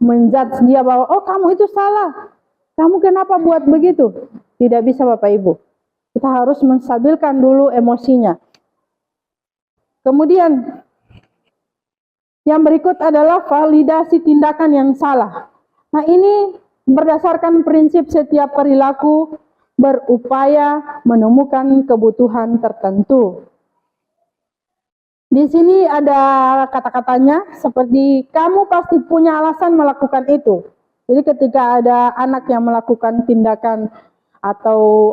menjudge dia bahwa, oh kamu itu salah. Kamu kenapa buat begitu? Tidak bisa Bapak Ibu. Kita harus menstabilkan dulu emosinya. Kemudian yang berikut adalah validasi tindakan yang salah. Nah ini berdasarkan prinsip setiap perilaku berupaya menemukan kebutuhan tertentu. Di sini ada kata-katanya seperti kamu pasti punya alasan melakukan itu. Jadi ketika ada anak yang melakukan tindakan atau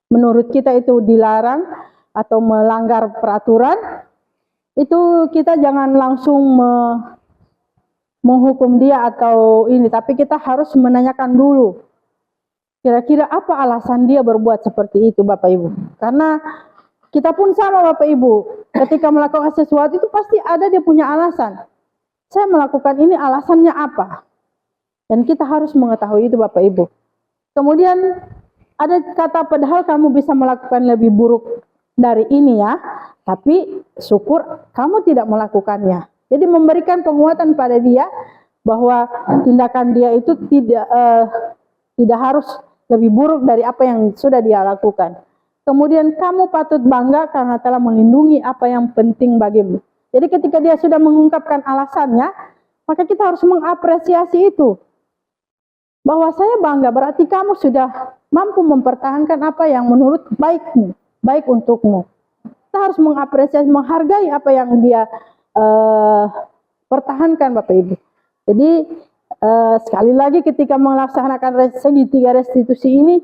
menurut kita itu dilarang atau melanggar peraturan, itu kita jangan langsung menghukum dia atau ini, tapi kita harus menanyakan dulu kira-kira apa alasan dia berbuat seperti itu Bapak Ibu. Karena kita pun sama Bapak Ibu, ketika melakukan sesuatu itu pasti ada dia punya alasan. Saya melakukan ini alasannya apa? Dan kita harus mengetahui itu Bapak Ibu. Kemudian ada kata padahal kamu bisa melakukan lebih buruk dari ini ya, tapi syukur kamu tidak melakukannya. Jadi memberikan penguatan pada dia bahwa tindakan dia itu tidak harus lebih buruk dari apa yang sudah dia lakukan. Kemudian kamu patut bangga karena telah melindungi apa yang penting bagimu. Jadi ketika dia sudah mengungkapkan alasannya, maka kita harus mengapresiasi itu. Bahwa saya bangga berarti kamu sudah mampu mempertahankan apa yang menurut baik untukmu. Kita harus mengapresiasi, menghargai apa yang dia pertahankan Bapak Ibu. Jadi sekali lagi ketika melaksanakan segitiga restitusi ini,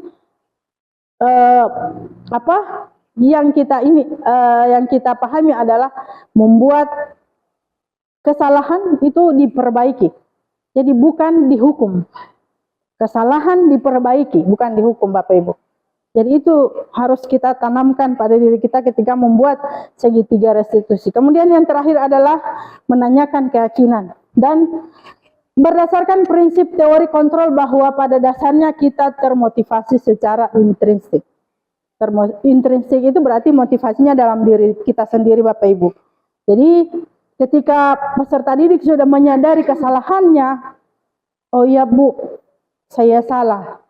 yang kita pahami adalah membuat kesalahan itu diperbaiki. Jadi bukan dihukum. Kesalahan diperbaiki, bukan dihukum Bapak Ibu. Jadi itu harus kita tanamkan pada diri kita ketika membuat segitiga restitusi. Kemudian yang terakhir adalah menanyakan keyakinan. Dan berdasarkan prinsip teori kontrol bahwa pada dasarnya kita termotivasi secara intrinsik. Intrinsik itu berarti motivasinya dalam diri kita sendiri Bapak Ibu. Jadi ketika peserta didik sudah menyadari kesalahannya, oh iya Bu, saya salah.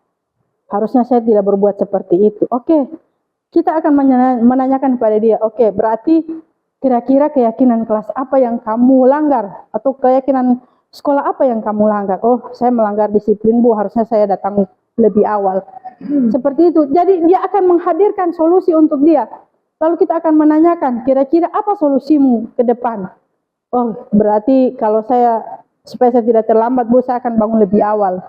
Harusnya saya tidak berbuat seperti itu. Oke, kita akan menanyakan pada dia, oke, berarti kira-kira keyakinan kelas apa yang kamu langgar? Atau keyakinan sekolah apa yang kamu langgar? Oh, saya melanggar disiplin Bu, harusnya saya datang lebih awal. Seperti itu. Jadi dia akan menghadirkan solusi untuk dia. Lalu kita akan menanyakan, kira-kira apa solusimu ke depan? Oh, berarti kalau supaya saya tidak terlambat Bu, saya akan bangun lebih awal.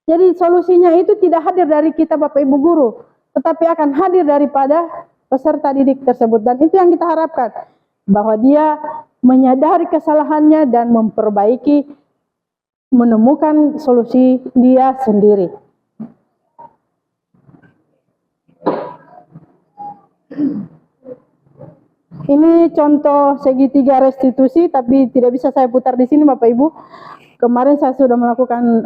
Jadi solusinya itu tidak hadir dari kita Bapak Ibu guru, tetapi akan hadir daripada peserta didik tersebut. Dan itu yang kita harapkan, bahwa dia menyadari kesalahannya dan memperbaiki, menemukan solusi dia sendiri. Ini contoh segitiga restitusi, tapi tidak bisa saya putar di sini Bapak Ibu. Kemarin saya sudah melakukan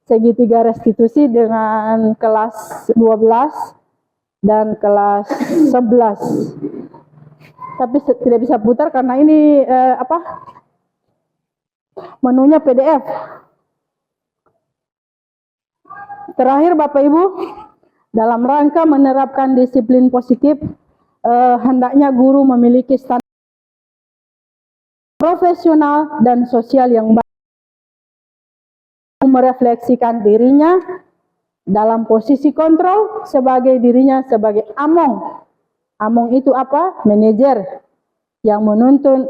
segitiga restitusi dengan kelas 12 dan kelas 11. Tapi tidak bisa putar karena ini menunya PDF. Terakhir Bapak Ibu, dalam rangka menerapkan disiplin positif, hendaknya guru memiliki standar profesional dan sosial yang baik, merefleksikan dirinya dalam posisi kontrol sebagai dirinya sebagai among. Among itu apa? Manajer yang menuntun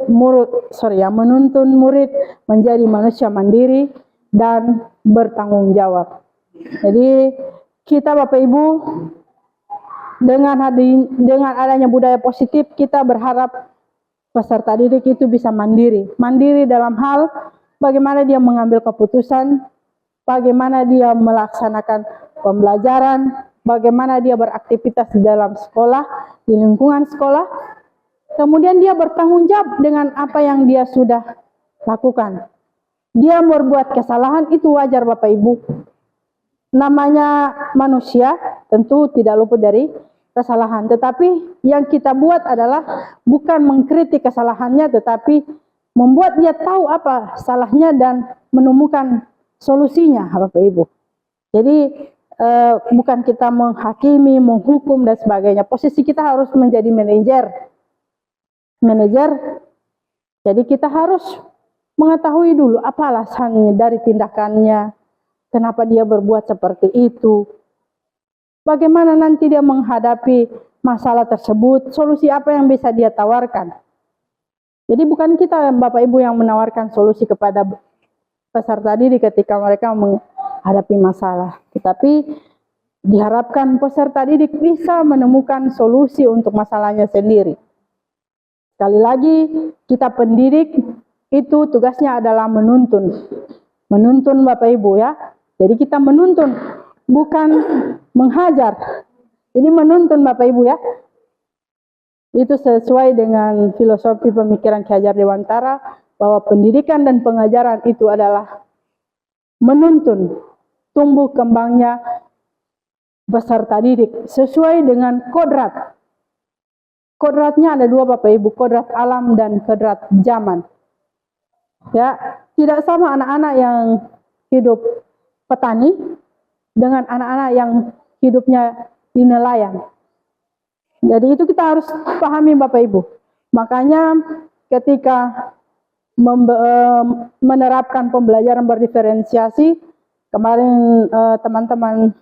murid menjadi manusia mandiri dan bertanggung jawab. Jadi kita Bapak Ibu, dengan adanya budaya positif, kita berharap peserta didik itu bisa mandiri. Mandiri dalam hal bagaimana dia mengambil keputusan, bagaimana dia melaksanakan pembelajaran, bagaimana dia beraktivitas di dalam sekolah, di lingkungan sekolah. Kemudian dia bertanggung jawab dengan apa yang dia sudah lakukan. Dia berbuat kesalahan, itu wajar Bapak Ibu. Namanya manusia, tentu tidak luput dari kesalahan. Tetapi yang kita buat adalah bukan mengkritik kesalahannya, tetapi membuat dia tahu apa salahnya dan menemukan solusinya Bapak Ibu. Jadi bukan kita menghakimi, menghukum dan sebagainya. Posisi kita harus menjadi manajer. Jadi kita harus mengetahui dulu apa alasannya dari tindakannya, kenapa dia berbuat seperti itu, bagaimana nanti dia menghadapi masalah tersebut, solusi apa yang bisa dia tawarkan. Jadi bukan kita Bapak Ibu yang menawarkan solusi kepada peserta didik ketika mereka menghadapi masalah, tetapi diharapkan peserta didik bisa menemukan solusi untuk masalahnya sendiri. Sekali lagi, kita pendidik itu tugasnya adalah menuntun. Menuntun Bapak Ibu ya. Jadi kita menuntun, bukan menghajar. Jadi menuntun Bapak Ibu ya. Itu sesuai dengan filosofi pemikiran Ki Hajar Dewantara, bahwa pendidikan dan pengajaran itu adalah menuntun tumbuh kembangnya peserta didik sesuai dengan kodrat. Kodratnya ada dua Bapak Ibu, kodrat alam dan kodrat zaman. Ya, tidak sama anak-anak yang hidup petani dengan anak-anak yang hidupnya di nelayan. Jadi itu kita harus pahami Bapak Ibu. Makanya ketika menerapkan pembelajaran berdiferensiasi, kemarin teman-teman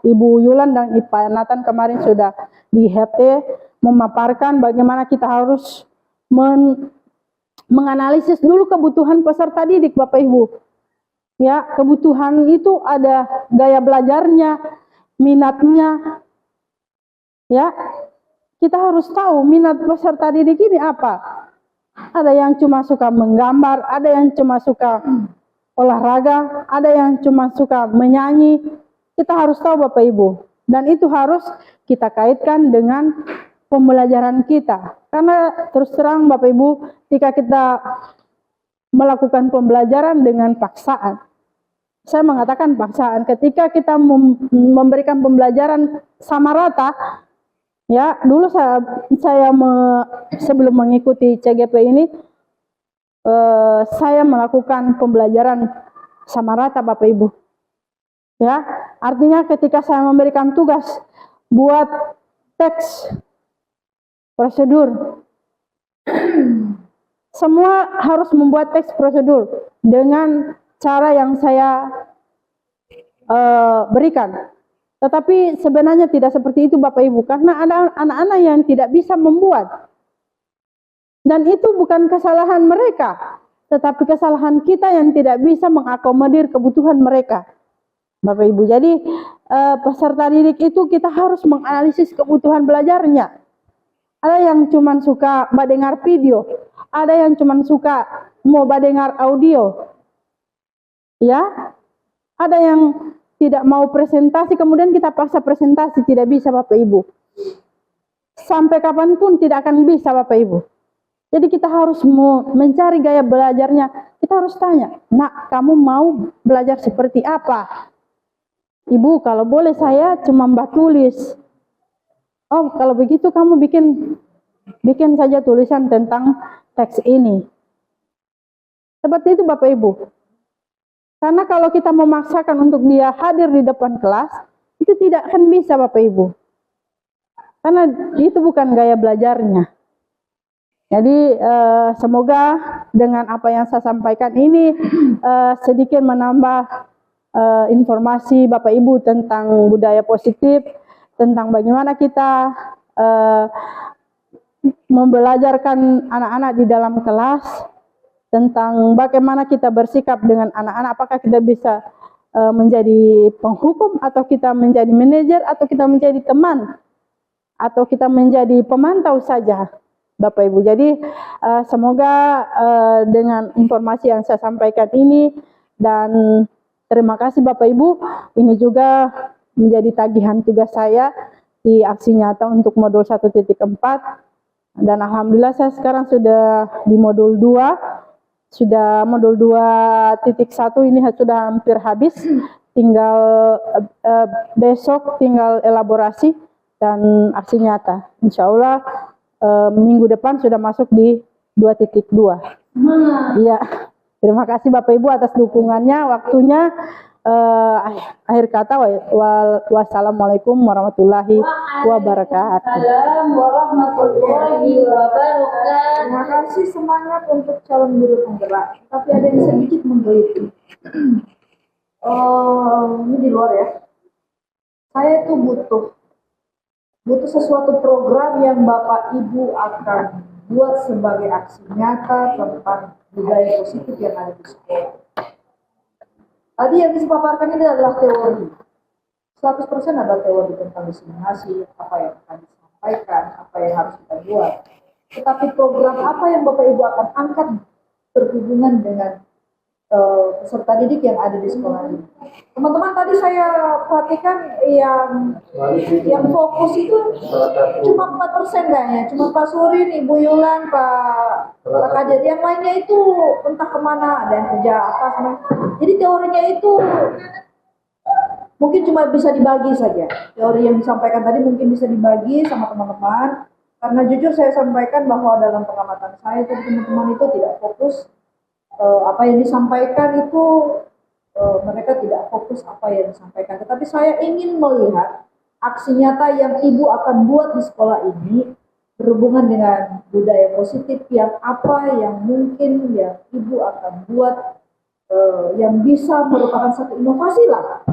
Ibu Yulan dan Pak Nathan kemarin sudah di HT memaparkan bagaimana kita harus menganalisis dulu kebutuhan peserta didik Bapak Ibu. Ya, kebutuhan itu ada gaya belajarnya, minatnya. Ya, kita harus tahu minat peserta didik ini apa. Ada yang cuma suka menggambar, ada yang cuma suka olahraga, ada yang cuma suka menyanyi. Kita harus tahu Bapak Ibu. Dan itu harus kita kaitkan dengan pembelajaran kita. Karena terus terang Bapak Ibu, jika kita melakukan pembelajaran dengan paksaan, saya mengatakan paksaan, ketika kita memberikan pembelajaran sama rata, ya dulu sebelum mengikuti CGP ini, saya melakukan pembelajaran sama rata Bapak Ibu. Ya, artinya ketika saya memberikan tugas buat teks prosedur, semua harus membuat teks prosedur dengan cara yang saya berikan. Tetapi sebenarnya tidak seperti itu Bapak Ibu, karena ada anak-anak yang tidak bisa membuat. Dan itu bukan kesalahan mereka, tetapi kesalahan kita yang tidak bisa mengakomodir kebutuhan mereka. Bapak Ibu. Jadi peserta didik itu kita harus menganalisis kebutuhan belajarnya. Ada yang cuman suka mendengar video, ada yang cuman suka mau mendengar audio. Ya, ada yang tidak mau presentasi, kemudian kita paksa presentasi, tidak bisa Bapak Ibu. Sampai kapanpun tidak akan bisa Bapak Ibu. Jadi kita harus mencari gaya belajarnya. Kita harus tanya, nak, kamu mau belajar seperti apa? Ibu, kalau boleh saya cuma tulis. Oh, kalau begitu kamu bikin saja tulisan tentang teks ini. Seperti itu Bapak Ibu. Karena kalau kita memaksakan untuk dia hadir di depan kelas, itu tidak akan bisa Bapak Ibu. Karena itu bukan gaya belajarnya. Jadi semoga dengan apa yang saya sampaikan ini sedikit menambah informasi Bapak Ibu tentang budaya positif, tentang bagaimana kita membelajarkan anak-anak di dalam kelas, tentang bagaimana kita bersikap dengan anak-anak, apakah kita bisa menjadi penghukum, atau kita menjadi manajer, atau kita menjadi teman, atau kita menjadi pemantau saja Bapak Ibu. Jadi semoga dengan informasi yang saya sampaikan ini, dan terima kasih Bapak Ibu, ini juga menjadi tagihan tugas saya di aksi nyata untuk modul 1.4, dan alhamdulillah saya sekarang sudah di modul 2. Sudah modul 2.1 ini sudah hampir habis, tinggal besok tinggal elaborasi dan aksi nyata. Insya Allah minggu depan sudah masuk di 2.2. Iya, terima kasih Bapak Ibu atas dukungannya, waktunya. Akhir kata, wassalamualaikum warahmatullahi wabarakatuh.
Waalaikumsalam warahmatullahi wabarakatuh. Terima kasih, semangat untuk calon guru penggerak. Tapi ada yang sedikit menggelitik. Ini di luar ya. Saya itu butuh sesuatu program yang Bapak Ibu akan buat sebagai aksi nyata tentang budaya positif yang ada di sekolah. Tadi yang dipaparkan ini adalah teori. 100% adalah teori tentang diseminasi, apa yang akan disampaikan, apa yang harus kita buat. Tetapi program apa yang Bapak Ibu akan angkat berhubungan dengan peserta didik yang ada di sekolah ini. Teman-teman, tadi saya perhatikan yang fokus itu cuma 4% kayaknya. Cuma Pak Surin, Ibu Yulan, Pak Kadir. Yang lainnya itu entah kemana, ada yang kerja apa sebenarnya. Jadi teorinya itu mungkin cuma bisa dibagi saja. Teori yang disampaikan tadi mungkin bisa dibagi sama teman-teman. Karena jujur saya sampaikan bahwa dalam pengamatan saya teman-teman itu tidak fokus. Apa yang disampaikan itu mereka tidak fokus apa yang disampaikan. Tetapi saya ingin melihat aksi nyata yang Ibu akan buat di sekolah ini berhubungan dengan budaya positif yang apa yang mungkin yang Ibu akan buat yang bisa merupakan satu inovasi lah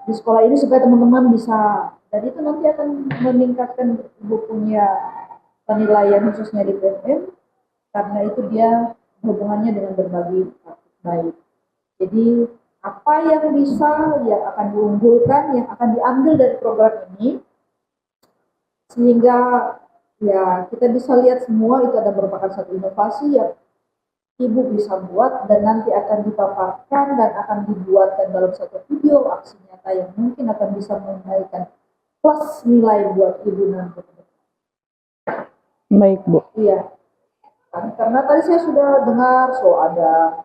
di sekolah ini supaya teman-teman bisa, dan itu nanti akan meningkatkan Ibu punya penilaian khususnya di PNM, karena itu dia hubungannya dengan berbagi baik. Jadi apa yang bisa, yang akan diunggulkan, yang akan diambil dari program ini, sehingga ya kita bisa lihat semua itu ada merupakan satu inovasi yang Ibu bisa buat dan nanti akan dipaparkan dan akan dibuatkan dalam satu video aksi nyata yang mungkin akan bisa memberikan plus nilai buat Ibu nanti.
Baik Bu.
Iya. Karena tadi saya sudah dengar ada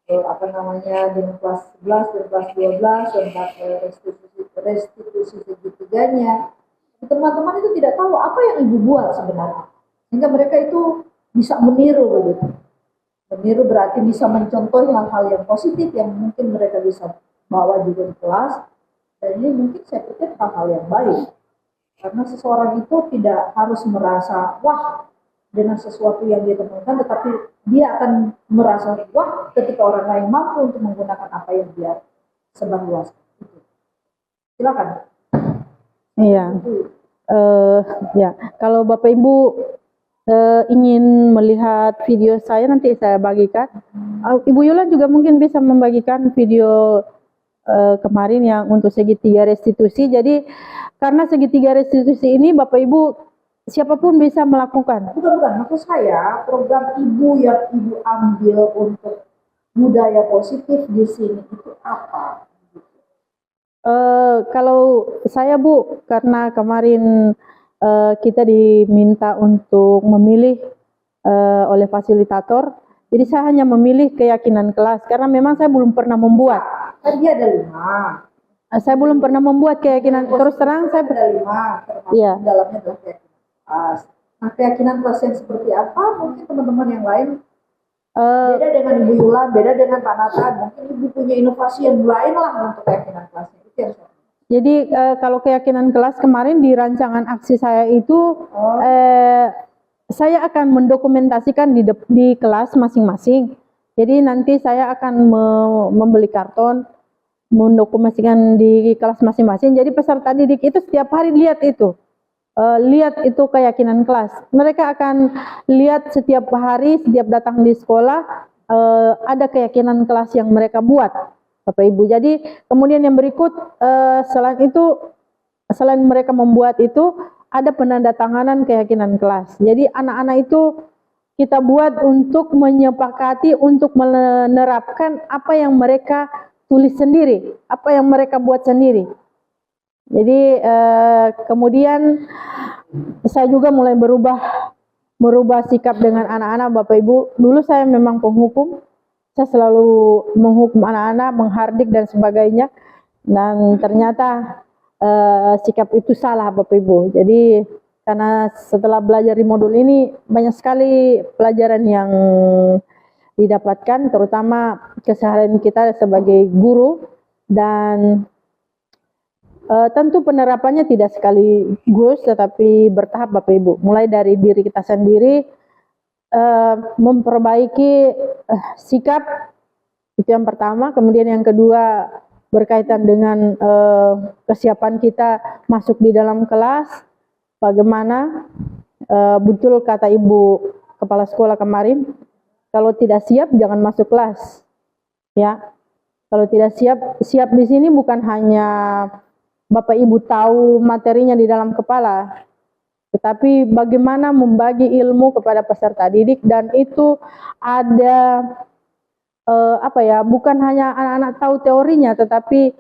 di kelas 11 dan kelas 12 tentang restitusi segitiganya. Teman-teman itu tidak tahu apa yang Ibu buat sebenarnya, sehingga mereka itu bisa meniru begitu. Meniru berarti bisa mencontoh hal-hal yang positif yang mungkin mereka bisa bawa juga di kelas, dan ini mungkin saya pikir hal-hal yang baik. Karena seseorang itu tidak harus merasa wah dengan sesuatu yang dia temukan, tetapi dia akan merasa wah ketika orang lain mampu untuk menggunakan apa yang dia sebarluaskan. Silakan.
Iya. Ya, kalau Bapak Ibu ingin melihat video saya nanti saya bagikan. Ibu Yula juga mungkin bisa membagikan video kemarin yang untuk segitiga restitusi. Jadi karena segitiga restitusi ini Bapak Ibu siapapun bisa melakukan.
Bukan, maksud saya program ibu yang ibu ambil untuk budaya positif di sini itu apa?
Kalau saya Bu, karena kemarin kita diminta untuk memilih oleh fasilitator, jadi saya hanya memilih keyakinan kelas karena memang saya belum pernah membuat.
Kan dia ada 5.
Saya belum pernah membuat keyakinan. Terus terang saya
ada 5, termasuk
Iya.
dalamnya adalah keyakinan kelas. Nah, keyakinan kelas yang seperti apa? Mungkin teman-teman yang lain beda dengan Ibu Yulan, beda dengan Pak Nathan. Mungkin Ibu punya inovasi yang lain lah untuk keyakinan kelasnya. Itu yang saya.
Jadi kalau keyakinan kelas kemarin di rancangan aksi saya itu saya akan mendokumentasikan di kelas masing-masing. Jadi nanti saya akan membeli karton, mendokumentasikan di kelas masing-masing. Jadi peserta didik itu setiap hari lihat itu keyakinan kelas. Mereka akan lihat setiap hari, setiap datang di sekolah ada keyakinan kelas yang mereka buat, Bapak Ibu. Jadi kemudian yang berikut selain mereka membuat itu ada penandatanganan keyakinan kelas. Jadi anak-anak itu kita buat untuk menyepakati untuk menerapkan apa yang mereka tulis sendiri, apa yang mereka buat sendiri. Jadi kemudian saya juga mulai merubah sikap dengan anak-anak, Bapak Ibu. Dulu saya memang penghukum, saya selalu menghukum anak-anak, menghardik dan sebagainya. Dan ternyata sikap itu salah, Bapak Ibu. Jadi karena setelah belajar di modul ini banyak sekali pelajaran yang didapatkan, terutama keseharian kita sebagai guru, dan tentu penerapannya tidak sekaligus tetapi bertahap, Bapak Ibu. Mulai dari diri kita sendiri, memperbaiki sikap, itu yang pertama. Kemudian yang kedua berkaitan dengan kesiapan kita masuk di dalam kelas. Bagaimana betul kata Ibu Kepala Sekolah kemarin, kalau tidak siap jangan masuk kelas. Ya, kalau tidak siap di sini bukan hanya Bapak Ibu tahu materinya di dalam kepala, tetapi bagaimana membagi ilmu kepada peserta didik, dan itu ada bukan hanya anak-anak tahu teorinya, tetapi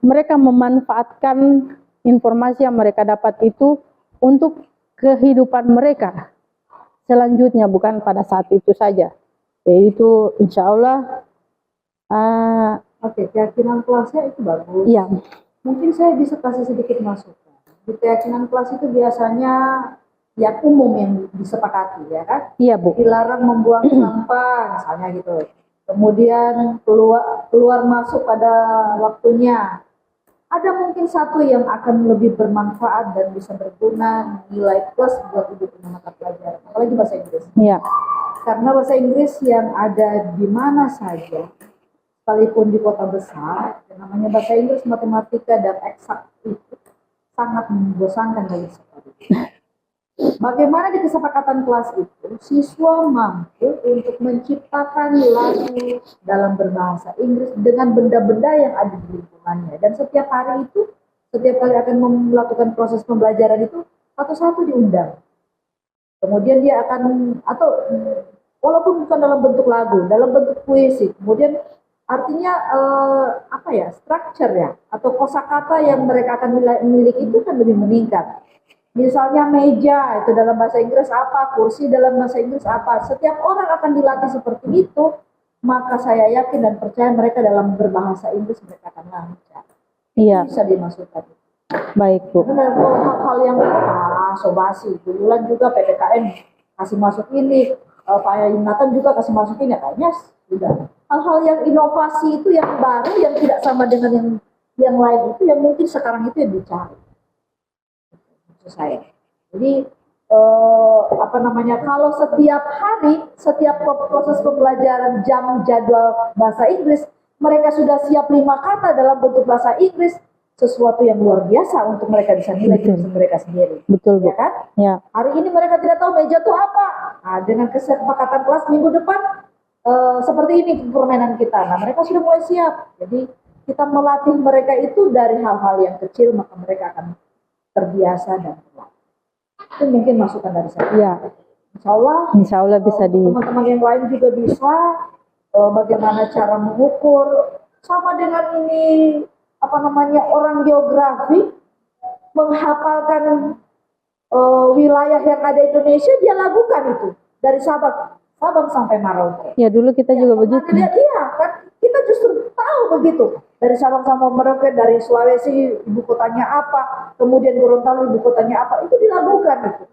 mereka memanfaatkan informasi yang mereka dapat itu untuk kehidupan mereka selanjutnya, bukan pada saat itu saja. Yaitu insya Allah
Oke, keyakinan kelasnya itu bagus.
iya.
Mungkin saya bisa kasih sedikit masukan. Di keyakinan kelas itu biasanya yang umum yang disepakati, ya kan?
Iya, Bu.
Dilarang membuang sampah, misalnya gitu. Kemudian keluar masuk pada waktunya. Ada mungkin satu yang akan lebih bermanfaat dan bisa berguna, nilai plus buat ibu punya mata pelajaran, apalagi bahasa Inggris.
Iya.
Karena bahasa Inggris yang ada di mana saja, sekalipun di kota besar, yang namanya bahasa Inggris, matematika, dan eksak itu sangat membosankan bagi sekolah. Bagaimana di kesepakatan kelas itu, siswa mampu untuk menciptakan lagu dalam berbahasa Inggris dengan benda-benda yang ada di lingkungannya. Dan setiap hari itu, setiap kali akan melakukan proses pembelajaran itu, satu-satu diundang. Kemudian dia akan, atau walaupun bukan dalam bentuk lagu, dalam bentuk puisi, kemudian artinya structure ya, atau kosakata yang mereka akan memiliki itu kan lebih meningkat. Misalnya meja itu dalam bahasa Inggris apa, kursi dalam bahasa Inggris apa. Setiap orang akan dilatih seperti itu, maka saya yakin dan percaya mereka dalam berbahasa Inggris mereka akan lancar.
Iya.
Bisa dimasukkan.
Baik, Bu.
Karena hal-hal yang sobasi, duluan juga PPKN kasih masuk ini, Pak Yunatan juga kasih masuk ini, kayaknya sudah. Hal-hal yang inovasi itu yang baru, yang tidak sama dengan yang lain itu, yang mungkin sekarang itu yang dicari. Maksud saya. Jadi kalau setiap hari, setiap proses pembelajaran jadwal bahasa Inggris, mereka sudah siap 5 kata dalam bentuk bahasa Inggris, sesuatu yang luar biasa untuk mereka bisa nilai di mereka sendiri.
Betul, Bu.
Ya kan?
Ya.
Hari ini mereka tidak tahu meja itu apa. Nah, dengan kesepakatan kelas minggu depan, seperti ini permainan kita. Nah, mereka sudah mulai siap. Jadi kita melatih mereka itu dari hal-hal yang kecil, maka mereka akan terbiasa dan terlatih. Itu mungkin masukan dari saya.
Ya, insya Allah bisa di.
Teman-teman yang lain juga bisa bagaimana cara mengukur, sama dengan ini orang geografi menghafalkan wilayah yang ada di Indonesia, dia lakukan itu dari Sabang sampai Merauke.
Ya dulu kita juga begitu.
Iya kan, kita justru tahu begitu dari Sabang sampai Merauke, dari Sulawesi ibu kotanya apa, kemudian Gorontalo ibu kotanya apa, itu dilakukan itu.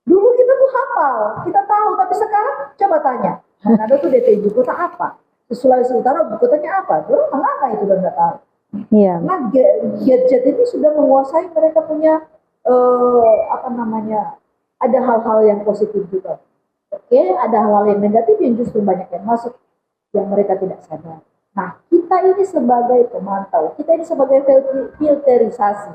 Dulu kita tuh hafal, kita tahu, tapi sekarang coba tanya, Manado tuh DT ibu kota apa, Sulawesi Utara ibu kotanya apa, dulu mana itu udah nggak tahu.
Iya.
Nah, gadget ini sudah menguasai, mereka punya ada hal-hal yang positif juga. Oke, ada hal-hal yang negatif yang justru banyak yang masuk yang mereka tidak sadar. Nah, kita ini sebagai pemantau, kita ini sebagai filterisasi.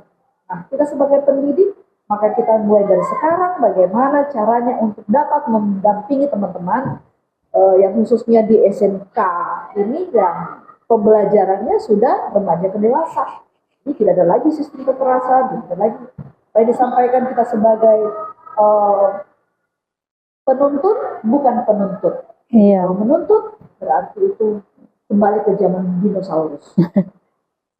Nah, kita sebagai pendidik, maka kita mulai dari sekarang bagaimana caranya untuk dapat mendampingi teman-teman yang khususnya di SMK ini yang pembelajarannya sudah remaja ke dewasa. Jadi tidak ada lagi sistem kekerasan, tidak ada lagi apa yang disampaikan kita sebagai penuntut, bukan penuntut.
Iya.
Kalau menuntut berarti itu kembali ke zaman dinosaurus.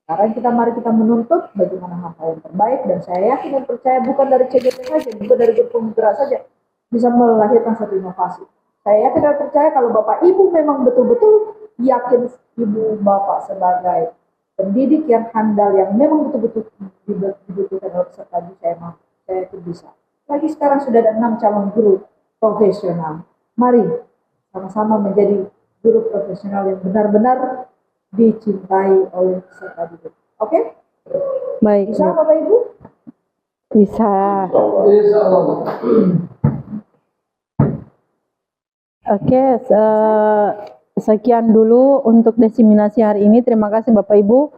Sekarang mari kita menuntut bagaimana hal-hal yang terbaik, dan saya yakin dan percaya bukan dari CGT saja, bukan dari Grup Gerak saja bisa melahirkan satu inovasi. Saya yakin dan percaya kalau Bapak Ibu memang betul-betul yakin Ibu Bapak sebagai pendidik yang handal, yang memang betul-betul dibutuhkan oleh peserta didik, saya itu bisa. Lagi sekarang sudah ada 6 calon guru profesional. Mari sama-sama menjadi guru profesional yang benar-benar dicintai oleh peserta didik. Oke?
Baik.
Bisa Bapak Ibu?
Bisa. Oke, sekian dulu untuk diseminasi hari ini. Terima kasih Bapak Ibu.